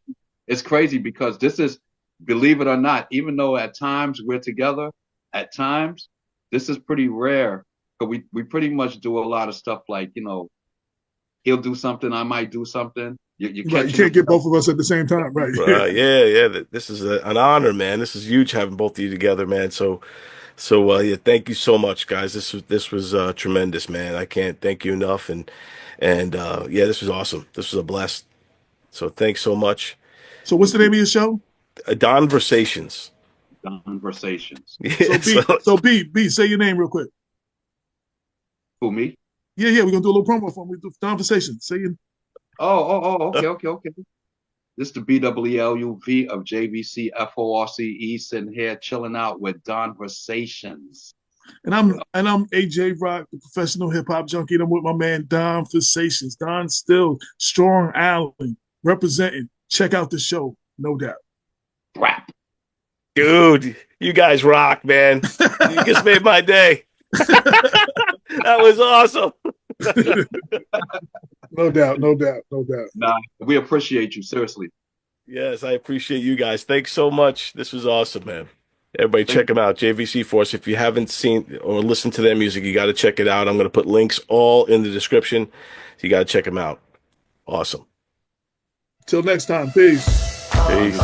It's crazy because this is, believe it or not, even though at times we're together, at times this is pretty rare. But we pretty much do a lot of stuff like, you know, he'll do something, I might do something. You Right. You can't get both of us at the same time. Right. Yeah. This is an honor, man. This is huge having both of you together, man. So yeah, thank you so much, guys. This was tremendous, man. I can't thank you enough, and yeah, this was awesome. This was a blast. So thanks so much. So what's the name of your show? DONversations. Conversations. So Yeah, B, say your name real quick. Who, me? Yeah, we're gonna do a little promo for me. Conversation. Say your Okay. This is the BWLUV of JVCFORCE sitting here chilling out with DONversations. and I'm AJ Rock, the professional hip hop junkie, and I'm with my man DONversations. Don Still, Strong Island, representing. Check out the show, no doubt. Rap. dude, you guys rock, man. You just made my day. That was awesome. No doubt. Nah, we appreciate you, seriously. Yes, I appreciate you guys. Thanks so much. This was awesome, man. Everybody check them out, JVC Force. If you haven't seen or listened to their music, you got to check it out. I'm going to put links all in the description. You got to check them out. Awesome. Till next time, peace. Peace.